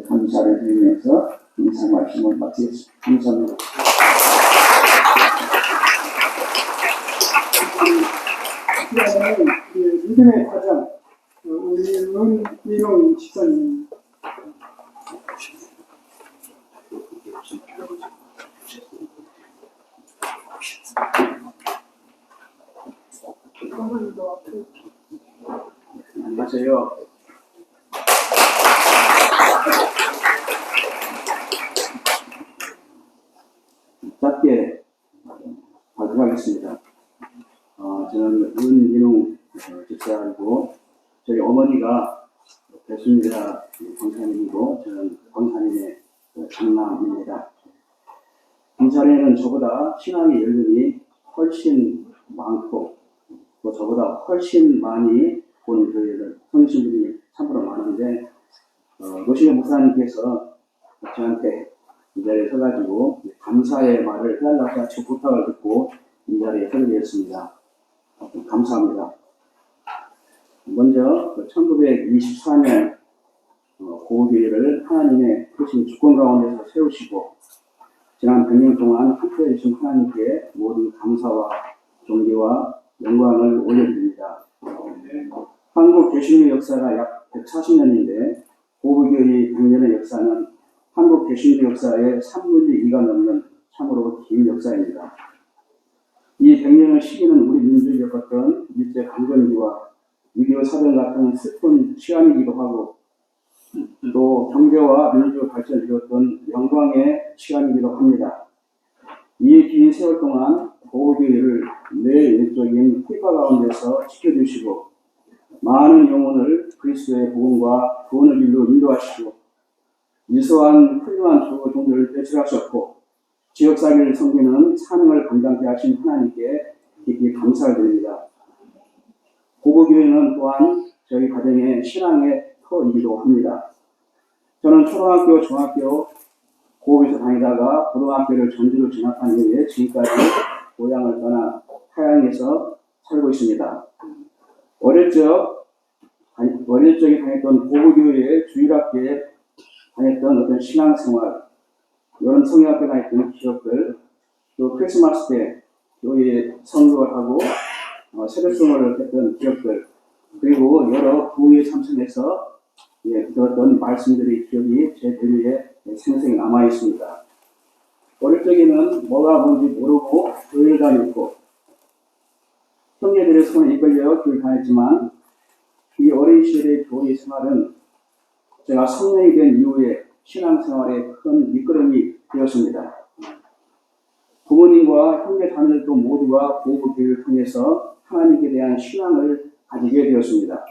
감사를 드리면서 인사 말씀을 마치겠습니다. 감사합니다. 믿음의 가장 우리는 이용 집사님 안녕하세요. 짧게 발표하겠습니다. 저는 은인웅 집사이고 저희 어머니가 배순자 권사님이고 저는 권사님의 장남입니다. 권사님은 저보다 신앙의 연륜이 훨씬 많고 또 저보다 훨씬 많이 본 교회를 성신분이 참으로 많은데 노시계 목사님께서 저한테 이 자리에 서가지고 감사의 말을 해달라고 하시고 부탁을 듣고 이 자리에 서게 감사합니다. 먼저 1924년 고교회를 하나님의 크신 주권 가운데서 세우시고 지난 100년 동안 함께해 주신 하나님께 모든 감사와 존귀와 영광을 올려드립니다. 한국 개신교 역사가 약 140년인데 고교회의 100년의 역사는 한국 개신교 역사의 3분의 2가 넘는 참으로 긴 역사입니다. 이 100년의 시기는 우리 민족이 겪었던 일제 강점기와 6.25 사변 같은 슬픈 시간이기도 하고 또 경제와 민족 발전을 이뤘던 영광의 시간이기도 합니다. 이 긴 세월 동안 고교회를 내 외적인 필파 가운데서 지켜주시고 많은 영혼을 그리스도의 복음과 구원의 길로 인도하시고 이소한 훌륭한 종들을 배출하셨고 지역사회를 섬기는 사명을 감당케 하신 하나님께 깊이 감사를 드립니다. 고교회는 또한 저희 가정의 신앙의 터이기도 합니다. 저는 초등학교, 중학교, 고교에서 다니다가 고등학교를 전주로 진학한 이후에 지금까지 고향을 떠나 타양에서 살고 있습니다. 어릴 적에 다녔던 고교회의 주일학교에 다녔던 어떤 신앙생활, 이런 성경학교 다녔던 기억들, 또 크리스마스 때 교회에 선교를 하고 새벽송을 했던 기억들, 그리고 여러 부흥에 참석해서 들었던 말씀들이 기억이 제 뇌리에 생생히 남아 있습니다. 어릴 적에는 뭐가 뭔지 모르고 교회를 다녔고 형제들의 손에 이끌려 교회를 다녔지만 이 어린 시절의 교회 생활은 제가 성령이 된 이후에 신앙생활에 큰 미끄럼이 되었습니다. 부모님과 형제 자매들도 모두가 고교회를 통해서 하나님께 대한 신앙을 가지게 되었습니다.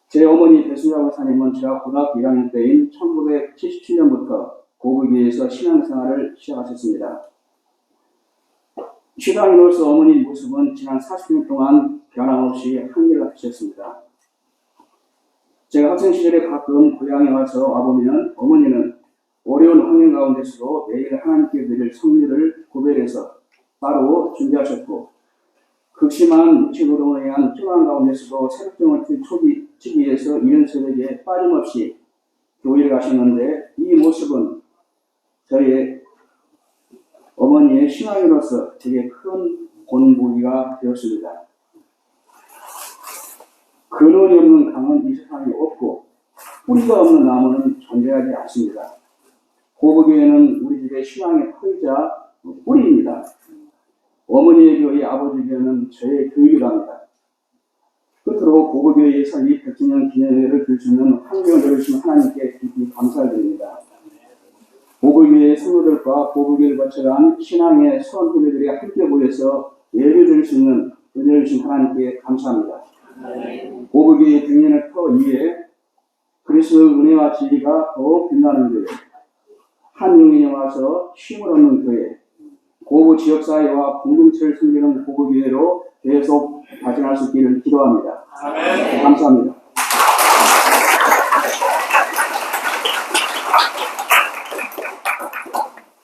제 어머니 배순자 목사님은 제가 고등학교 1학년 때인 1977년부터 고교회에서 신앙생활을 시작하셨습니다. 신앙인으로서 어머니 모습은 지난 40년 동안 변함없이 한결같으셨습니다. 제가 학생 시절에 가끔 고향에 와서 와보면 어머니는 어려운 환경 가운데서도 매일 하나님께 드릴 성례를 구별해서 따로 준비하셨고 극심한 육체노동을 위한 필요한 가운데서도 새벽정을 치기 위해서 이른 새벽에 빠짐없이 교회를 가셨는데 이 모습은 저희 어머니의 신앙인으로서 되게 큰 본보기가 되었습니다. 근원이 없는 강은 이 세상에 없고 뿌리가 없는 나무는 존재하지 않습니다. 고교회는 우리 집의 신앙의 터이자 뿌리입니다. 어머니의 교회, 아버지 교회는 저의 교회이기도 합니다. 끝으로 고교회에서 이 100주년 기념회를 들 수 있는 환경을 내주신 하나님께 깊이 감사를 드립니다. 고교회의 성도들과 고교회를 거쳐간 신앙의 선후배들이 함께 모여서 예배 드릴 수 있는 은혜를 주신 하나님께 감사합니다. 고교회의 100년의 터 이에 그리스도의 은혜와 진리가 더욱 빛나는 교회, 한 영혼이 와서 쉼을 얻는 교회, 고교 지역사회와 공동체를 섬기는 고교회로 계속 발전할 수 있기를 기도합니다. 감사합니다.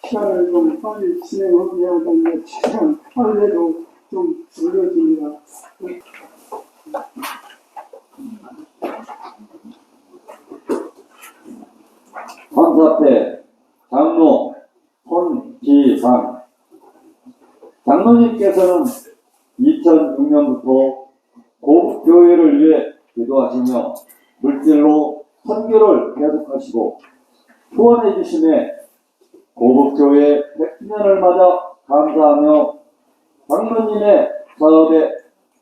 시간을 좀 빨리 진행해야 되는데 최대한 빨리 해도 좀 줄여집니다. 감사패 장로 손지상 장로님께서는 2006년부터 고교회를 위해 기도하시며 물질로 선교를 계속하시고 후원해 주심에 고급교회 100주년을 맞아 감사하며 장로님의 사업에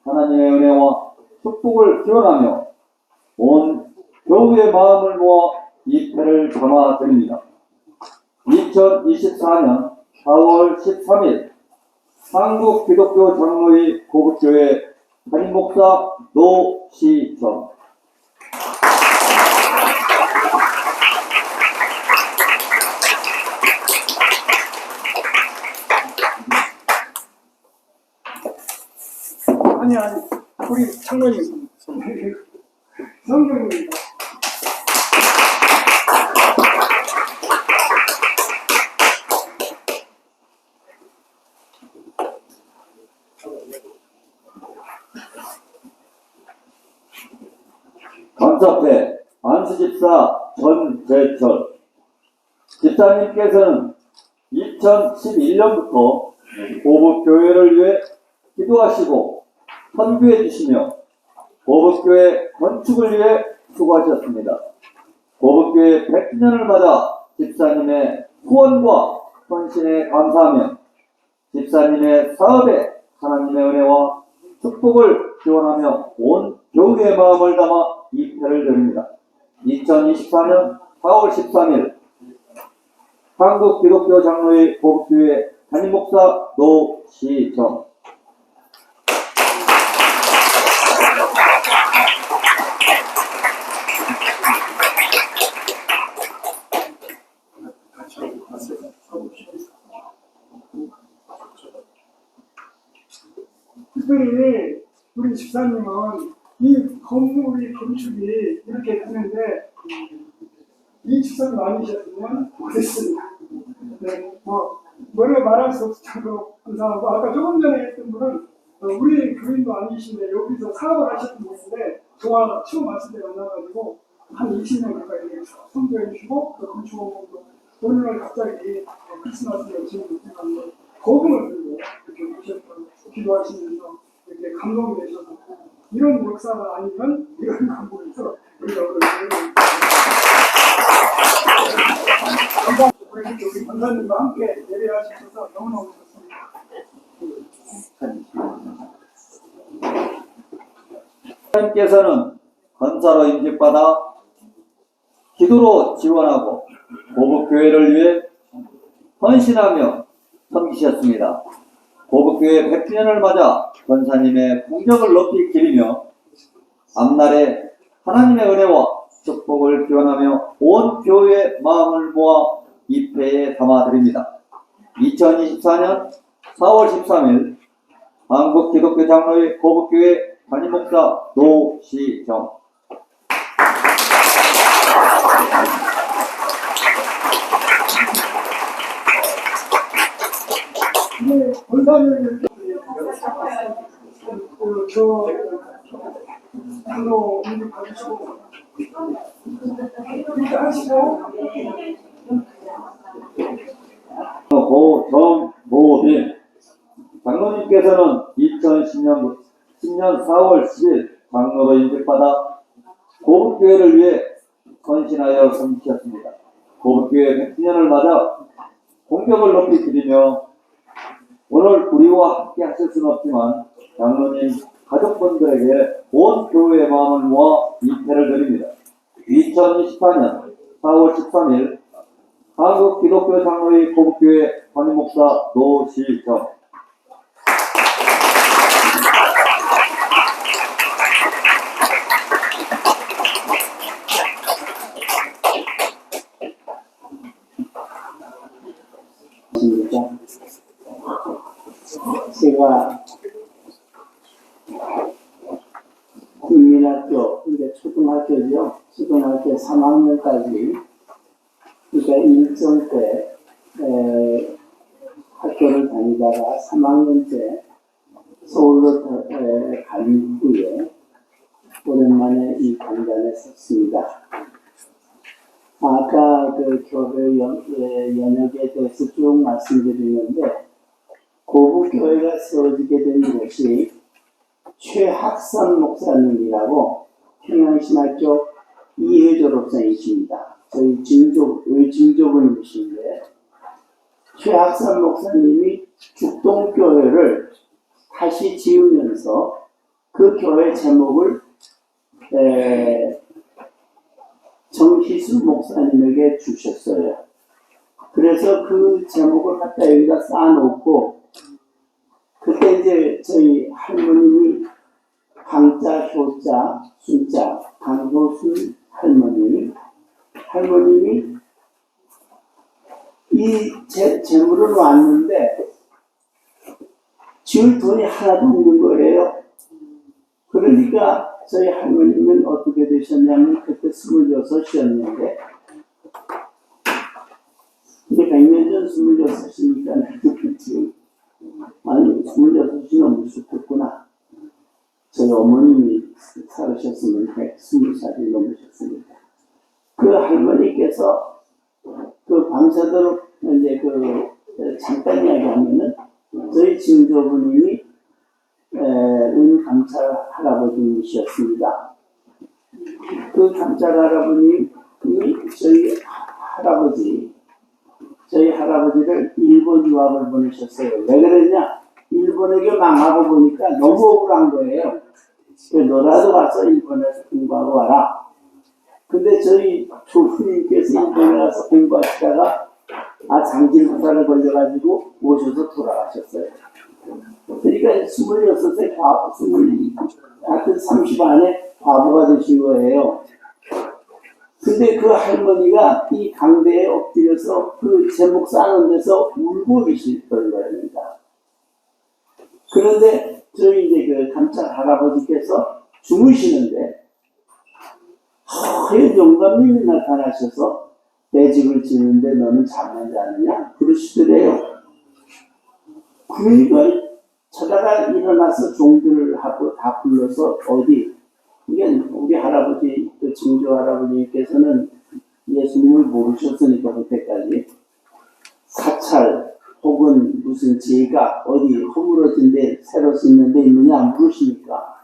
하나님의 은혜와 축복을 기원하며 온 교회의 마음을 모아 입회를 담아드립니다. 2024년 4월 13일 한국기독교 장로회 고급교회 담임목사 노시정. 아니 우리 장로님 성경입니다. 답답해 안수집사 전재철 집사님께서는 2011년부터 보북교회를 위해 기도하시고 선교해 주시며 보북교회 건축을 위해 수고하셨습니다. 보북교회 100주년을 맞아 집사님의 후원과 헌신에 감사하며 집사님의 사업에 하나님의 은혜와 축복을 기원하며 온 교회의 마음을 담아 입회를 드립니다. 2024년 4월 13일 한국기독교 장로회 보북교회 담임목사 노시정. 특별히 우리 집사님은 이 건물이 건축이 이렇게 되는데 이 집사님 아니셨으면 못했습니다. 네, 뭐를 말할 수 없을 정도로 감사하고, 아까 조금 전에 했던 분은 우리 교인도 아니신데 여기서 사업을 하셨던 분인데 저와 처음 왔을 때 만나가지고 한 20년 가까이 선교해 주시고 그 건축원도 오늘날 갑자기 크리스마스에 지금 생각하는데 거금을 들고 이렇게 오셨던 기도하시면서 이렇게 감동이 되셔서 이런 역사가 아니면 이런 감동에서 우리가 우리 권사님과 함께 예배하셔서 너무너무 좋습니다. 하나님께서는 건사로 인직받아 기도로 지원하고 보북교회를 위해 헌신하며 섬기셨습니다. 보북교회 100주년을 맞아 권사님의 공력을 높이 기리며 앞날에 하나님의 은혜와 축복을 기원하며 온 교회의 마음을 모아 입회에 담아드립니다. 2024년 4월 13일 한국기독교 장로회 보북교회 담임목사 노시정. 네, 권사님을 저 장로 인직 받으시고 이렇게 하시고 고정모빈 장로님께서는 2010년 4월 10일 장로로 인직받아 보북교회를 위해 헌신하여 섬기셨습니다. 보북교회 100주년을 맞아 공격을 높이 드리며 오늘 우리와 함께 하실 수는 없지만 장로님 가족분들에게 온 교회의 마음을 모아 입회를 드립니다. 2024년 4월 13일 한국기독교 장로회 보북교회 담임목사 노시정. 제가 국민학교, 이제 초등학교죠. 초등학교 3학년까지, 그러니까 일정 때 학교를 다니다가 3학년 때 서울로 간 후에 오랜만에 이 강단에 섰습니다. 아까 그 교회 연역에 대해서 쭉 말씀드리는데, 고북교회가 세워지게 된 것이 최학선 목사님이라고 평양신학교 2회 졸업생이십니다. 저희 증조부님이신데, 최학선 목사님이 죽동교회를 다시 지으면서 그 교회 제목을 정희수 목사님에게 주셨어요. 그래서 그 제목을 갖다 여기다 쌓아놓고, 그때 이제 저희 할머님이 강자, 효자, 순자, 강효순 할머님이 이 재물을 왔는데 지을 돈이 하나도 없는 거예요. 그러니까 저희 할머님은 어떻게 되셨냐면 그때 26이었는데, 이게 100년 전 26이니까 지금 아니 26이 너무 좋겠구나. 저희 어머님이 살으셨으면 120살 90살이 넘으셨습니다. 그 할머니께서 그 밤새도록 이제 잠깐 이야기하면은 저희 증조부님이 은감찰 할아버님이셨습니다. 그 감찰 할아버님이 저희 할아버지를 일본 유학을 보내셨어요. 왜 그러냐? 일본에게 망하고 보니까 너무 억울한 거예요. 너라도 가서 일본에서 공부하고 와라. 근데 저희 조부님께서 일본에 가서 공부하시다가 장질부살에 걸려가지고 모셔서 돌아가셨어요. 그러니까 26세 하여튼 30 안에 과부가 되신 거예요. 근데 그 할머니가 이 강대에 엎드려서 그 제목 싸는 데서 울고 계시던 거입니다. 그런데 저희 이제 그 감찰 할아버지께서 주무시는데 하얀 영감님이 나타나셔서 내 집을 짓는데 너는 잠을 자느냐? 그러시더래요. 그러니까 자다가 일어나서 종들을 하고 다 불러서 이게 우리 할아버지, 그 증조 할아버지께서는 예수님을 모르셨으니까 그때까지 사찰 혹은 무슨 제가 어디 허물어진 데 새로 짓는 데 있느냐 물으시니까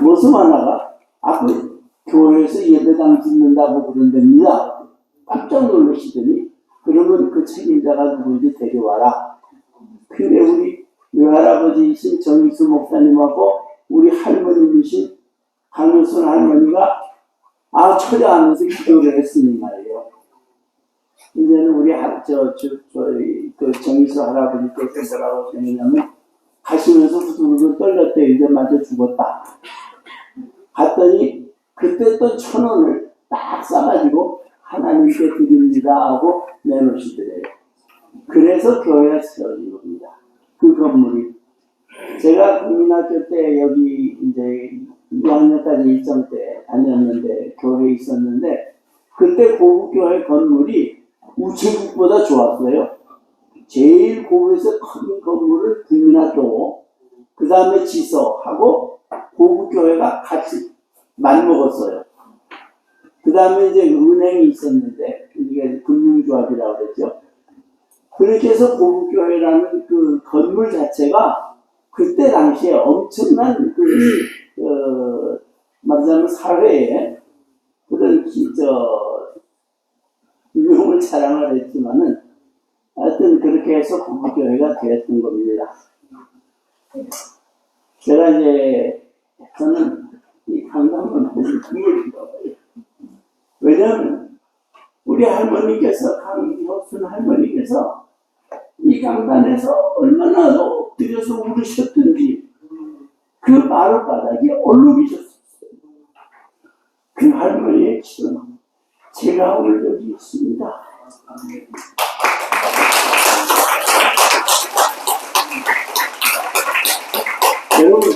무슨 하나가 그 교회에서 예배당 짓는다고 그런답니다. 깜짝 놀라시더니 그러면 그 책임자가 누구인지 데려와라. 근데 우리 외할아버지이신 정익수 목사님하고 우리 할머님이신 강효순 할머니가 철야하면서 기도를 했으니 말이에요. 이제는 우리 그 정익수 할아버지께서 뭐라고 하셨냐면 가시면서 후두루두 떨렸대. 이제 맞아 죽었다. 갔더니 그때 또 1,000원을 딱 싸가지고 하나님께 드립니다 하고 내놓으시더래요. 그래서 교회가 세워진 겁니다. 그 건물이. 제가 국민학교 때 여기 이제 2학년까지 일정 때 다녔는데 교회에 있었는데 그때 고부교회 건물이 우체국보다 좋았어요. 제일 고부에서 큰 건물을 국민학교, 그 다음에 지서하고 고부교회가 같이 맞먹었어요. 그 다음에 이제 은행이 있었는데 이게 금융조합이라고 그랬죠. 그렇게 해서 고부교회라는 그 건물 자체가 그때 당시에 엄청난 말하자면 사회에 그런 유형을 자랑을 했지만은 하여튼 그렇게 해서 고부교회가 되었던 겁니다. 저는 이 강단을 보고 이해했어요. 왜냐하면 우리 할머니께서 강효순 할머니께서 이 강단에서 얼마나 엎드려서 울으셨던지 그 마룻바닥에 얼룩이셨어요. 그 할머니의 기도는 제가 오늘 여기 있습니다. 여러분,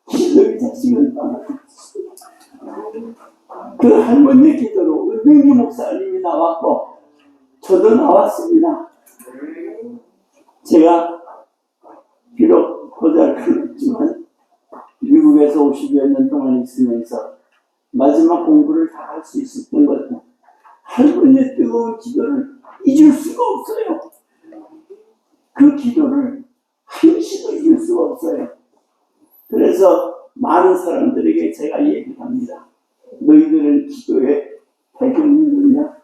기도의 자식은 그 할머니 기도로 은명기 목사님이 나왔고 저도 나왔습니다. 제가 비록 보잘것없지만 미국에서 50여 년 동안 있으면서 마지막 공부를 다 할 수 있었던 것은 할머니의 뜨거운 기도를 잊을 수가 없어요. 그 기도를 한시도 잊을 수가 없어요. 그래서 많은 사람들에게 제가 얘기합니다. 너희들은 기도에 배경이 있느냐?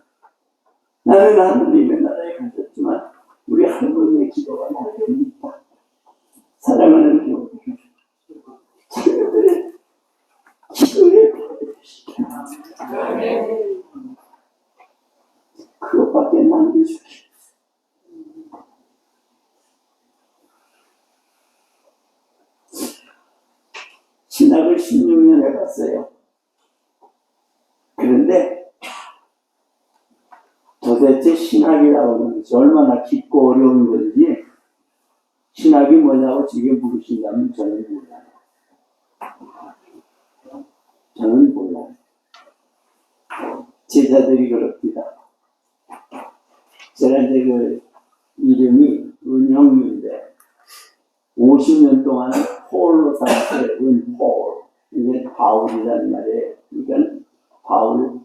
나는 하느님의 나라에 가졌지만 우리 할머니의 기도가 나에게 있다. 사랑하는 교우들, 자녀들의 기도에 배경이 그것밖에 남겨주기. 신학을 16년 해봤어요. 그런데 도대체 신학이라고 하는 것이 얼마나 깊고 어려운 건지 신학이 뭐냐고 지금 물으신다면 저는 몰라요. 저는 몰라요. 제자들이 그럽니다. 제가 이제 그 이름이 은형인데 50년 동안 폴로 살았어요. 은폴. 이게 바울이란 말이에요. 그러니까 바울,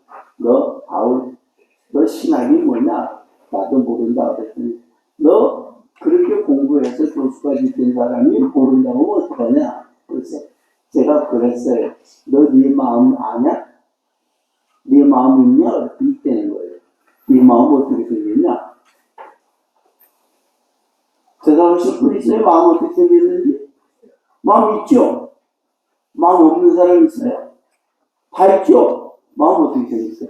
너 신학이 뭐냐? 나도 모른다 그랬더니 너 그렇게 공부해서 교수까지 된 사람이 모른다고 어떡하냐? 그래서 제가 그랬어요. 너 네 마음 아냐? 네 마음 있냐? 있다는 거예요. 네 마음 어떻게 생겼냐? 제가 혹시 그리스도의 마음 어떻게 생겼는지? 마음 있죠? 마음 없는 사람 있어요? 다 있죠? 마음 어떻게 생겼어요?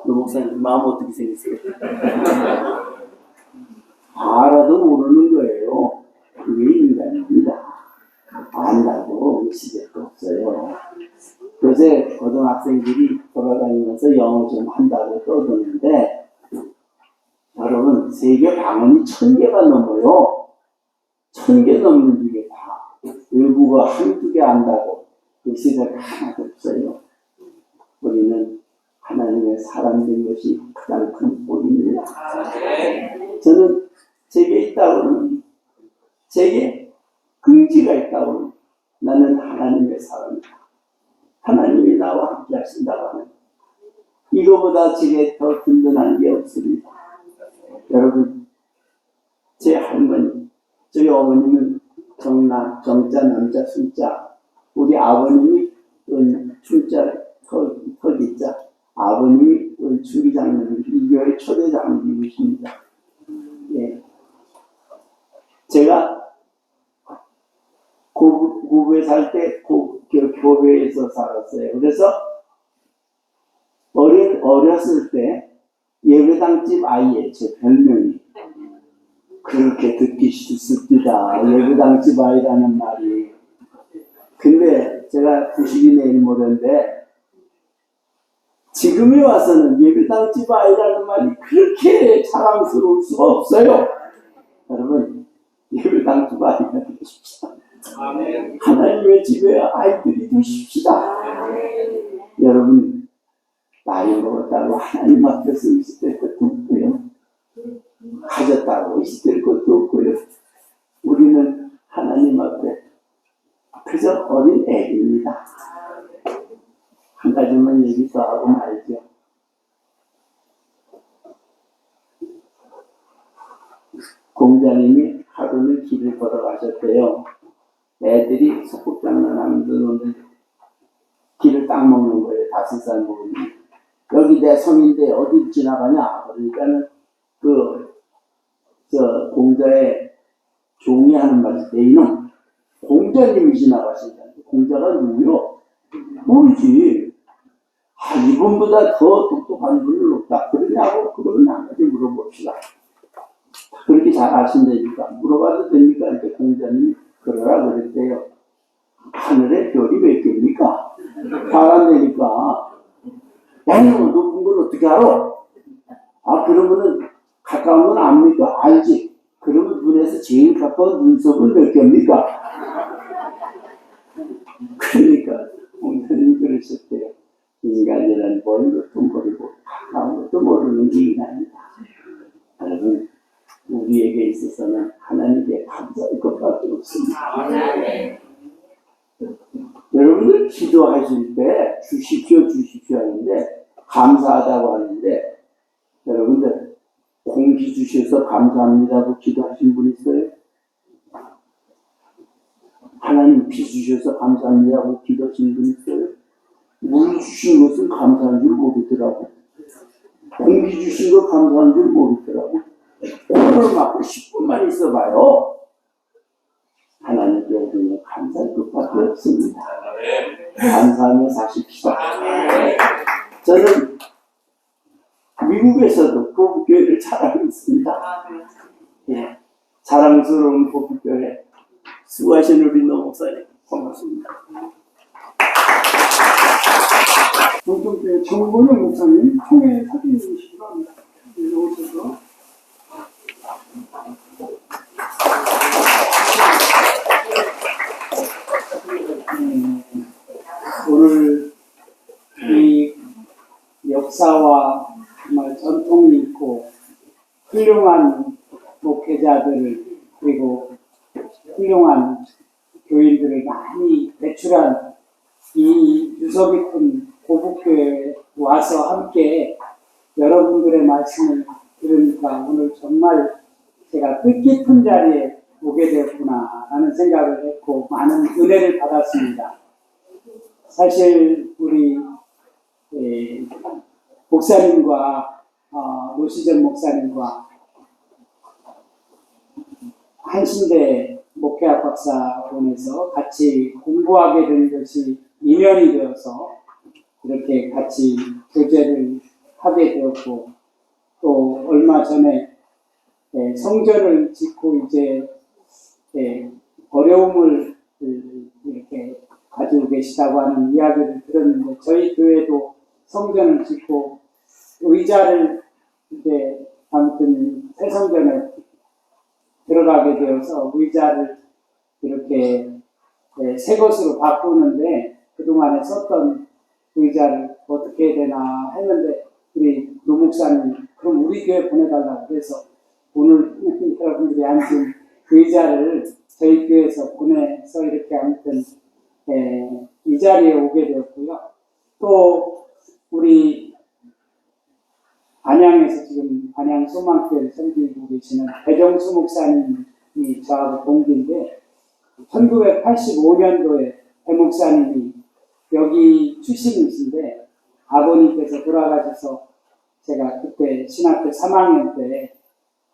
너 목사님 마음 어떻게 생겼어요? 알아도 모르는 거예요. 그게 인간입니다. 안다고 의식될 거 없어요. 요새 고등학생들이 돌아다니면서 영어 좀 한다고 떠드는데 여러분 세계 방언이 1000개가 넘어요. 1000개 넘는 중에 다 외국어 한두 개 안다고 의식을 하나도 없어요. 우리는 하나님의 사람 된 것이 가장 큰 복입니다. 저는 제게 있다고는 제게 긍지가 있다고는 나는 하나님의 사람이다. 하나님이 나와 함께 하신다고 하는 이거보다 제게 더 든든한 게 없습니다. 여러분 제 할머니 저희 어머님은 정자 남자 순자 우리 아버님이 춘자 턱이자 아버님이 주기장님 이 교회 초대장님이십니다. 예. 제가 고부에 살 때 교회에서 살았어요. 그래서 어렸을 때 예배당집 아이의 제 별명이 그렇게 듣기 싫습니다. 예배당집 아이라는 말이. 근데 제가 90이 내일 모레인데 지금에 와서는 예배당집 아이라는 말이 그렇게 자랑스러울 수가 없어요. 여러분 예배당집 아이가 되십시다. 하나님의 집에 아이들이 되십시다. 여러분 나이 먹었다고 하나님 앞에서 의식될 것도 없고요. 가졌다고 의식될 것도 없고요. 우리는 하나님 앞에 그저 어린 애입니다. 한 가지만 얘기 더 하고 말죠. 공자님이 하루는 길을 걸어가셨대요. 애들이 소꿉장난하면서 길을 딱 먹는 거예요. 5살 먹으면. 여기 내 성인데 어디 지나가냐? 그러니까는 공자의 종이 하는 말이 내 이놈 공자님이 지나가신다. 공자가 누구요? 모르지. 이분보다 더 똑똑한 분은 없다. 그러냐고 그러면 한 가지 물어봅시다. 그렇게 잘 아신다니까 물어봐도 됩니까? 이렇게 공자님이 그러라 그랬대요. 하늘에 별이 몇 개입니까? 사람되니까 양념은 높은 걸 어떻게 알아? 그러면은 가까운 건 압니까? 알지. 그러면 눈에서 제일 가까운 눈썹은 몇 개입니까? 그러니까 공자님이 그러셨대요. 인간이란 먼 것도 모르고 가까운 것도 모르는 게 인간이다. 여러분 우리에게 있어서는 하나님께 감사할 것밖에 없습니다. 여러분들 기도하실 때 주십시오 하는데 감사하다고 하는데 여러분들 공기 주셔서 감사합니다고 기도하신 분 있어요? 하나님 비 주셔서 감사합니다고 기도하신 분 있어요? 물 주신 것은 감사한 줄 모르더라고. 공기 주신 거 감사한 줄 모르더라고. 오늘 맞고 10분만 있어봐요. 하나님께 우리는 감사할 것밖에 없습니다. 감사하며 사십시다. 저는 미국에서도 보부교회를 자랑하고 있습니다. 예, 자랑스러운 보부교회 수고하신 우리 노 목사님 고맙습니다. 동성교회 정건영 목사님 총회 사진이시기도 합니다. 오셔서 오늘 이 역사와 정말 전통이 있고 훌륭한 목회자들을 그리고 훌륭한 교인들을 많이 배출한 이 유서 깊은 고북교회에 와서 함께 여러분들의 말씀을 들으니까 오늘 정말 제가 뜻깊은 자리에 오게 되었구나라는 생각을 했고 많은 은혜를 받았습니다. 사실 우리 목사님과 노시전 목사님과 한신대 목회학 박사론에서 같이 공부하게 된 것이 인연이 되어서 이렇게 같이 교제를 하게 되었고 또 얼마 전에 성전을 짓고 이제 어려움을 이렇게 가지고 계시다고 하는 이야기를 들었는데 저희 교회도 성전을 짓고 의자를 이제 아무튼 새 성전에 들어가게 되어서 의자를 이렇게 새 것으로 바꾸는데 그동안에 썼던 의자를 어떻게 해야 되나 했는데 우리 노 목사님 그럼 우리 교회 보내달라고 그래서 오늘 여러분들이 앉은 의자를 저희 교회에서 보내서 이렇게 아무튼 이 자리에 오게 되었고요. 또 우리 안양에서 지금 안양 소망교회를 섬기고 계시는 배정수 목사님이 저하고 동기인데 1985년도에 배 목사님이 여기 출신이신데 아버님께서 돌아가셔서 제가 그때 신학교 3학년 때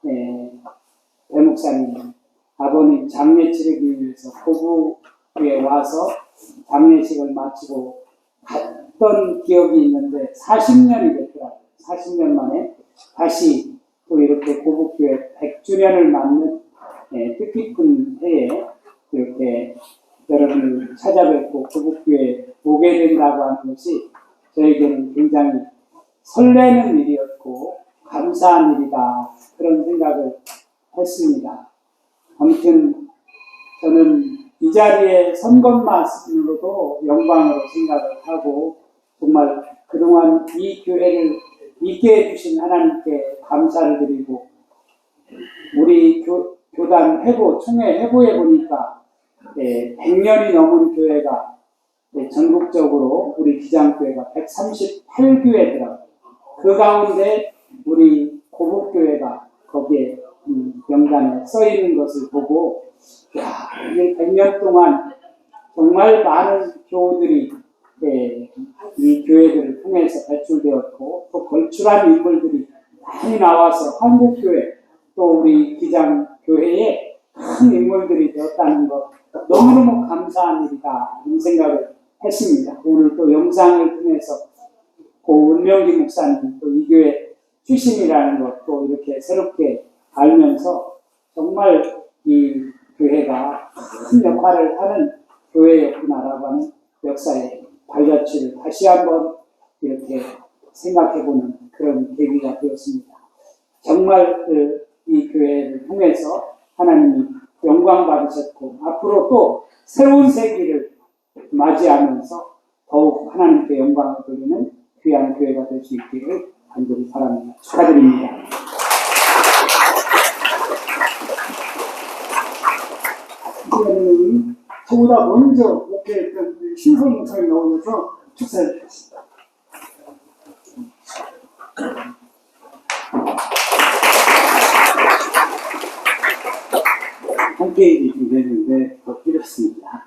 배 목사님 아버님 장례 치르기 위해서 고부에 와서 장례식을 마치고 갔던 기억이 있는데 40년이 됐더라고요. 40년 만에 다시 또 이렇게 고북교회 100주년을 맞는 뜻깊은 해에 이렇게 여러분을 찾아뵙고 고북교회에 오게 된다고 하는 것이 저에게는 굉장히 설레는 일이었고 감사한 일이다 그런 생각을 했습니다. 아무튼 저는 이 자리에 선 것만으로도 영광으로 생각을 하고 정말 그동안 이 교회를 있게 해주신 하나님께 감사를 드리고 우리 교단 회고 총회 회고에 보니까 100년이 넘은 교회가 전국적으로 우리 기장교회가 138교회더라고요. 그 가운데 우리 고북교회가 거기에 명단에 써 있는 것을 보고 야, 100년 동안 정말 많은 교우들이 이 교회들을 통해서 배출되었고 또 걸출한 인물들이 많이 나와서 한국교회 또 우리 기장교회에 큰 인물들이 되었다는 것 너무너무 감사한 일이다 이런 생각을 했습니다. 오늘 또 영상을 통해서 고 은명기 목사님 또 이 교회 출신이라는 것도 이렇게 새롭게 알면서 정말 이 교회가 큰 역할을 하는 교회였구나라고 하는 역사의 발자취를 다시 한번 이렇게 생각해보는 그런 계기가 되었습니다. 정말 이 교회를 통해서 하나님이 영광 받으셨고 앞으로 또 새로운 세기를 맞이하면서 더욱 하나님께 영광을 돌리는 귀한 교회가 될 수 있기를 간절히 바랍니다. 축하드립니다. 이제는 저보다 먼저 목회했던 신선 목사님 나오면서 축사해 주셨습니다. 한 페이지 준비했는데 더 필요했습니다.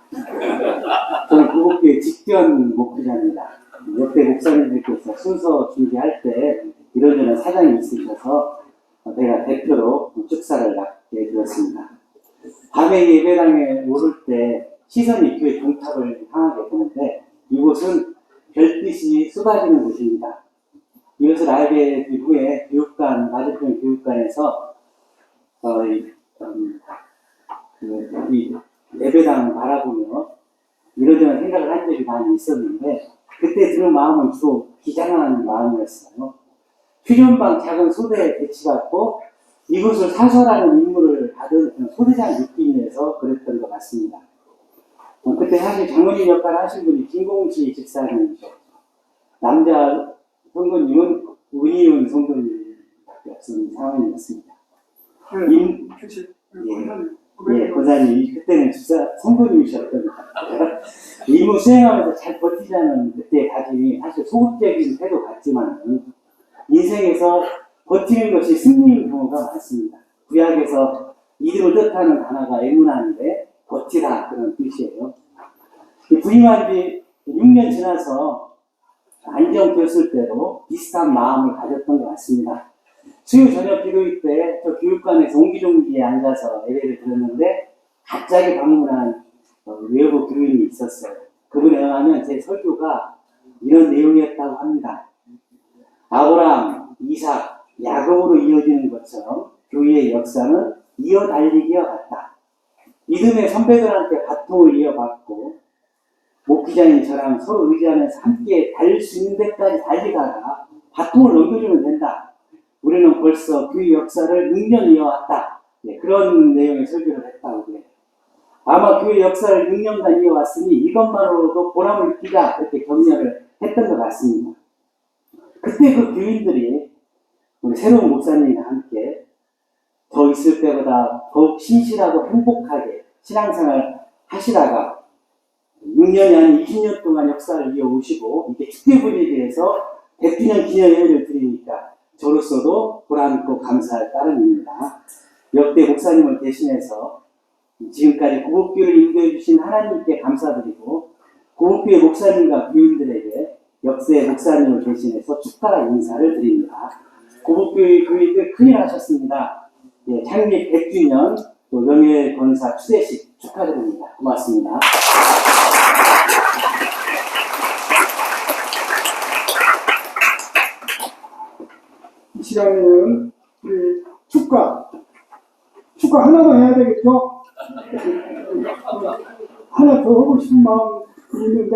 저는 구국교회 직전 목회자입니다. 옆에 목사님들께서 순서 준비할 때 이런저런 사정이 있으셔서 제가 대표로 축사를 맡게 되었습니다. 밤에 예배당에 오를 때 시선이 교회 동탑을 향하게 되는데 이곳은 별빛이 쏟아지는 곳입니다. 이것을 알게 된 후에 교육관, 맞은편 교육관에서 이 예배당을 바라보며 이런저런 생각을 한 적이 많이 있었는데 그때 드는 마음은 주로 비장한 마음이었어요. 휴전방 작은 소대에 배치받고 이곳을 사설하는 임무를 받은 소대장 느낌에서 그랬던 것 같습니다. 그때 사실 장로님 역할을 하신 분이 김공지 집사님이셨죠. 남자 성도님은 은희윤 성도님밖에 없는 상황이었습니다. 예, 권사님, 그때는 진짜 성도님이셨던 것 같아요. 임무 수행하면서 잘 버티자는 그때의 다짐이 사실 소극적인 태도 같지만 인생에서 버티는 것이 승리인 경우가 많습니다. 구약에서 이름을 뜻하는 단어가 에무나인데 버티다 그런 뜻이에요. 부임한 지 6년 지나서 안정되었을 때도 비슷한 마음을 가졌던 것 같습니다. 수요 저녁 기도회 때 저 교육관에서 옹기종기에 앉아서 예배를 들었는데 갑자기 방문한 외부 교인이 있었어요. 그분에 의하면 제 설교가 이런 내용이었다고 합니다. 아브라함, 이삭, 야곱으로 이어지는 것처럼 교회의 역사는 이어달리기와 같다. 믿음의 선배들한테 바통을 이어받고 목기자인 저랑 서로 의지하면서 함께 달릴 수 있는 데까지 달리다가 바통을 넘겨주면 된다. 우리는 벌써 교회 역사를 6년 이어왔다. 네, 그런 내용의 설교를 했다고 그래요. 아마 교회 역사를 6년간 이어왔으니 이것만으로도 보람을 느끼자 그렇게 격려를 했던 것 같습니다. 그때 그 교인들이 우리 새로운 목사님과 함께 더 있을 때보다 더욱 신실하고 행복하게 신앙생활 하시다가 6년이 아닌 20년 동안 역사를 이어오시고 이게 축제 분위기에서 100주년 기념회를 드리니까 저로서도 보람있고 감사할 따름입니다. 역대 목사님을 대신해서 지금까지 구복교를 인도해 주신 하나님께 감사드리고 구복교의 목사님과 교인들에게 역대 목사님을 대신해서 축하 인사를 드립니다. 구복교의 교인들 큰일 하셨습니다. 예, 창립 100주년 또 명예권사 추대식 축하드립니다. 고맙습니다. 이 시간에는 우리 축가 하나 더 해야 되겠죠? 하나 더 하고 싶은 마음이 있는데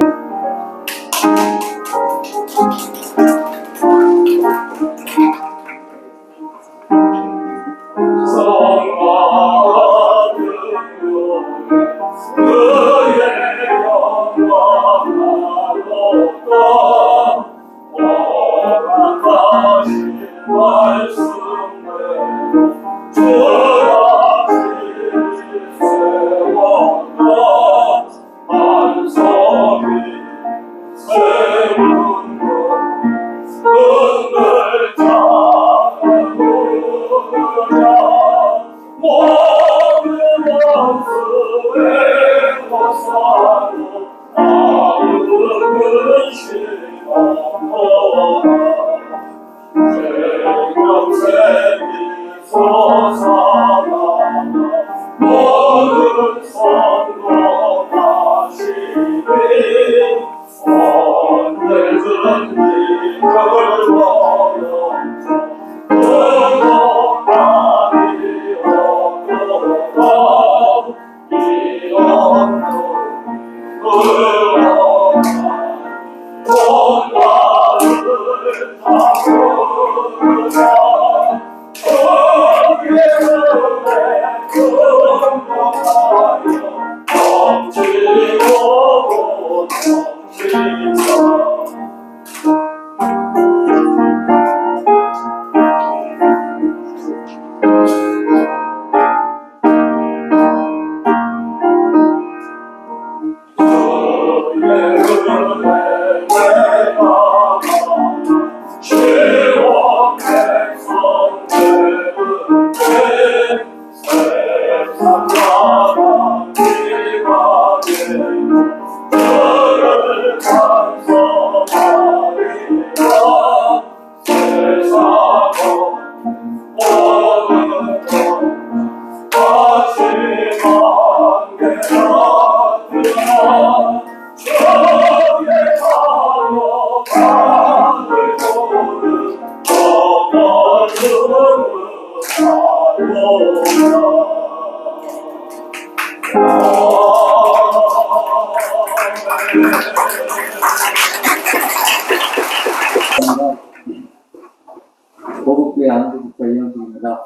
보국교회 안부부터 이현주입니다.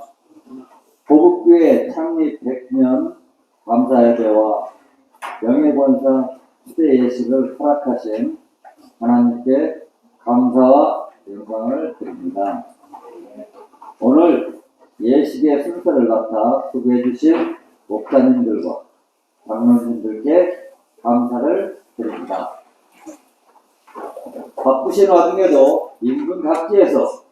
보국교회 창립 100주년 감사예배와 명예권사 추대 예식을 허락하신 하나님께 감사와 영광을 드립니다. 오늘 예식의 순서를 맡아 수고해 주신 목사님들과 장로님들께 감사를 드립니다. 바쁘신 와중에도 인근 각지에서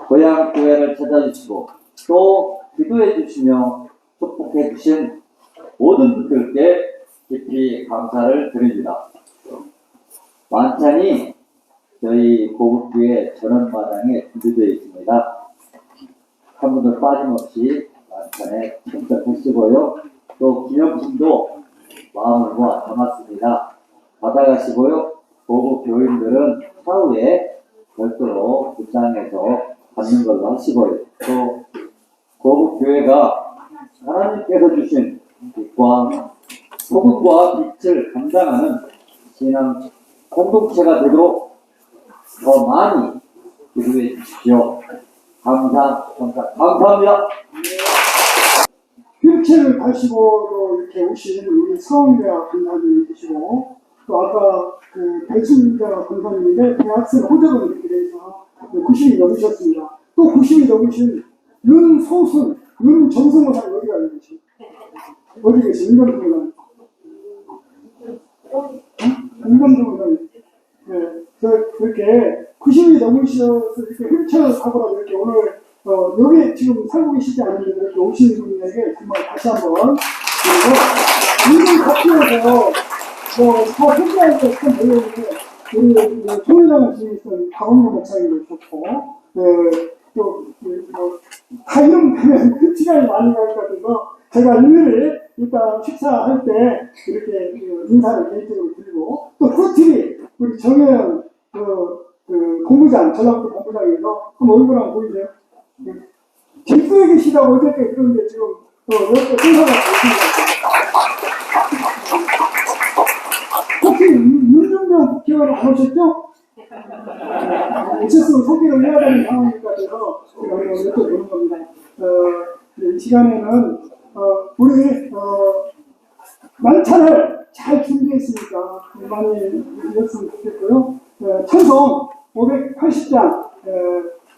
고향 교회를 찾아주시고 또 기도해 주시며 축복해 주신 모든 분들께 깊이 감사를 드립니다. 만찬이 저희 고급교회 전원마당에 준비되어 있습니다. 한 분도 빠짐없이 만찬에 참석하시고요. 또 기념품도 마음을 모아 담았습니다. 받아가시고요. 고급 교인들은 차후에 별도로 불장해서 받는 걸로 하시고요. 또 고급 교회가 하나님께서 주신 빛과 소금과 빛을 감당하는 신앙 공동체가 되도록 더 많이 기도해 주십시오. 감사합니다. 휠체어를 타시고 또 이렇게 오신 우리 서원대학 권사님이 계시고 또 아까 그 배순자 권사님인데 대학생 호적은 이렇게 돼서 90이 넘으셨습니다. 또 90이 넘으신 윤소순, 윤정승 권사님 어디가 계시? 어디 계시? 윤정승 권사님. 윤정승 권사님. 네, 그렇게 90이 넘으셔서 이렇게 휠체어 타고라도 이렇게 오늘 여기 지금 살고 계시지 않은데 이렇게 오시는 분에게 정말 다시 한번 그리고 인근 학교에서 다 혼자서 참 어려운데 우리 통일당을 지냈던 박원모 목사님도 있었고 다 이름 보면 시간이 많이 갈 것 같아서 제가 일일이 일단 식사할 때 이렇게 인사를 개인적으로 드리고 또 프로티비 우리 정현 본부장 전라북도 본부장에서 한번 얼굴 한번 보이세요? 뒷부에 계시다고 어저께 그런데 지금 이렇게 행사가 되십니다. 혹시 윤준명 국회의원 안 오셨죠? 오셨으면 소개를 해야 되는 상황이니까 해서 제가 오늘 여쭤보는 겁니다. 이 시간에는 우리 만찬을 잘 준비했으니까 많이 이었으면 좋겠고요. 찬송 580장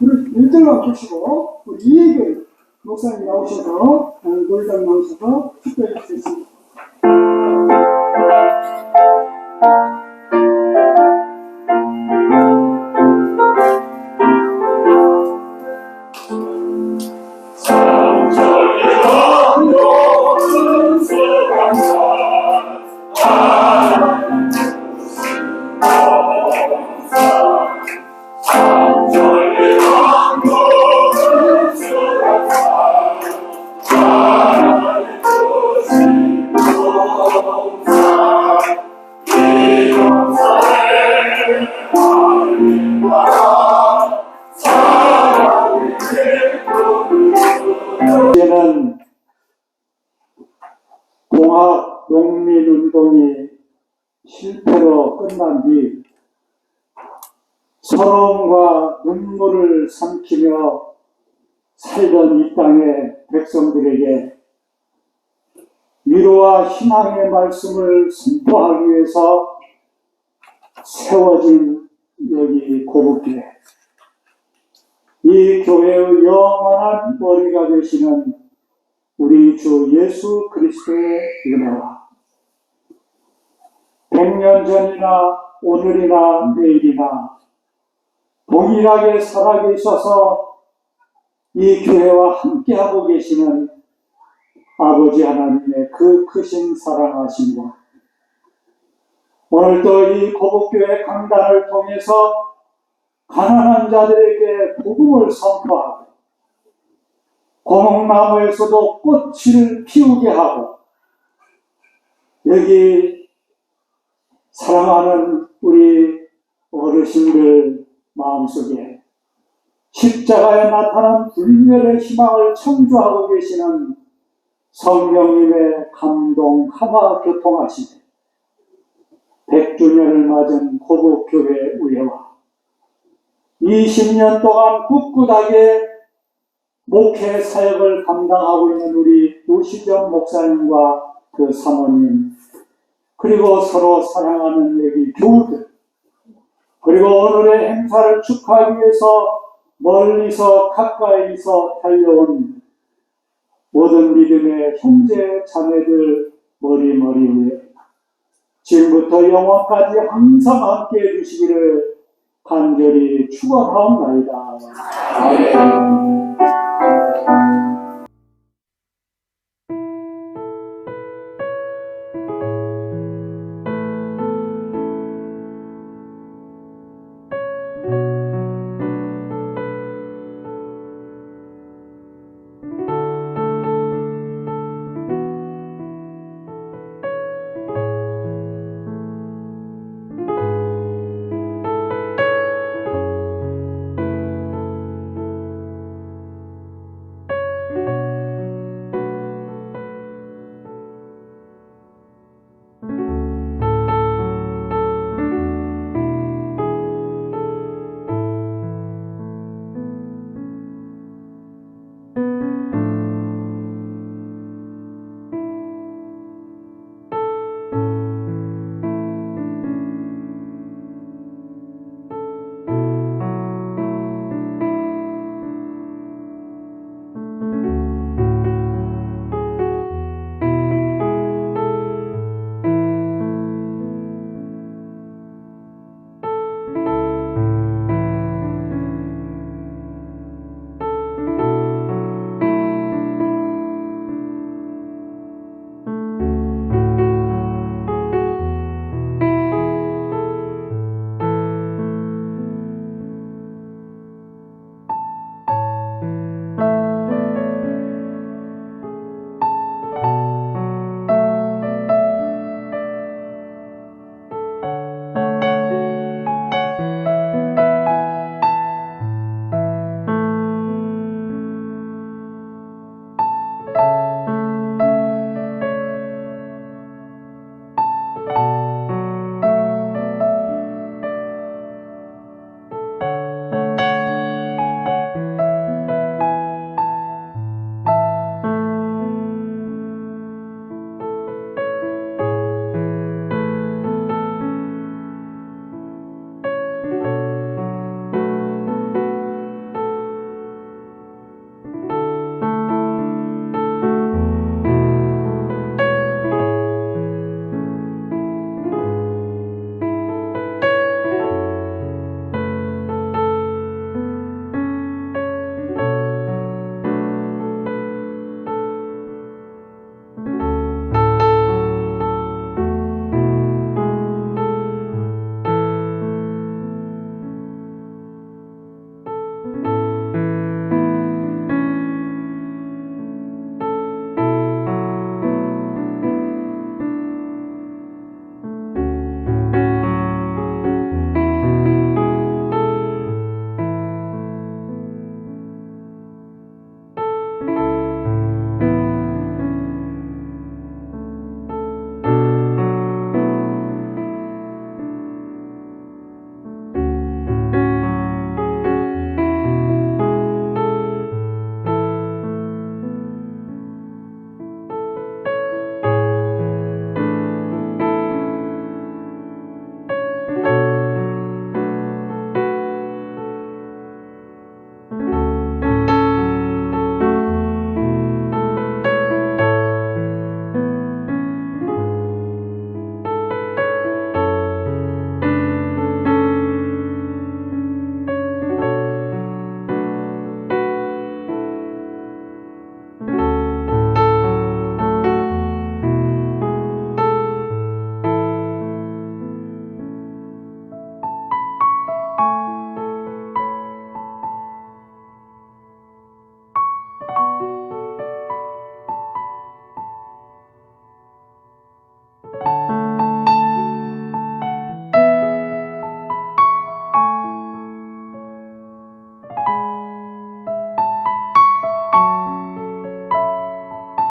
일절만 보시고 우리 이혜근 목사님 나오셔서 노래장 나오셔서 축도해 주셨습니다. 이제는 동학 농민운동이 실패로 끝난 뒤 서러움과 눈물을 삼키며 살던 이 땅의 백성들에게 위로와 희망의 말씀을 선포하기 위해서 세워진 여기 고급교회. 이 교회의 영원한 머리가 되시는 우리 주 예수 그리스도의 은혜와 100년 전이나 오늘이나 내일이나 동일하게 살아계셔서 이 교회와 함께하고 계시는 아버지 하나님의 그 크신 사랑하심과 오늘도 이 고급교회 강단을 통해서 가난한 자들에게 복음을 선포하고 고목나무에서도 꽃을 피우게 하고 여기 사랑하는 우리 어르신들 마음속에 십자가에 나타난 불멸의 희망을 청주하고 계시는 성령님의 감동 하나 교통하시네 100주년을 맞은 고급교회 의회와 20년 동안 꿋꿋하게 목회 사역을 감당하고 있는 우리 노시정 목사님과 그 사모님 그리고 서로 사랑하는 여기 교우들 그리고 오늘의 행사를 축하하기 위해서 멀리서 가까이서 달려온 모든 믿음의 형제 자매들 머리 위에 지금부터 영원까지 항상 함께 해주시기를 간절히 축원하옵나이다. 아멘.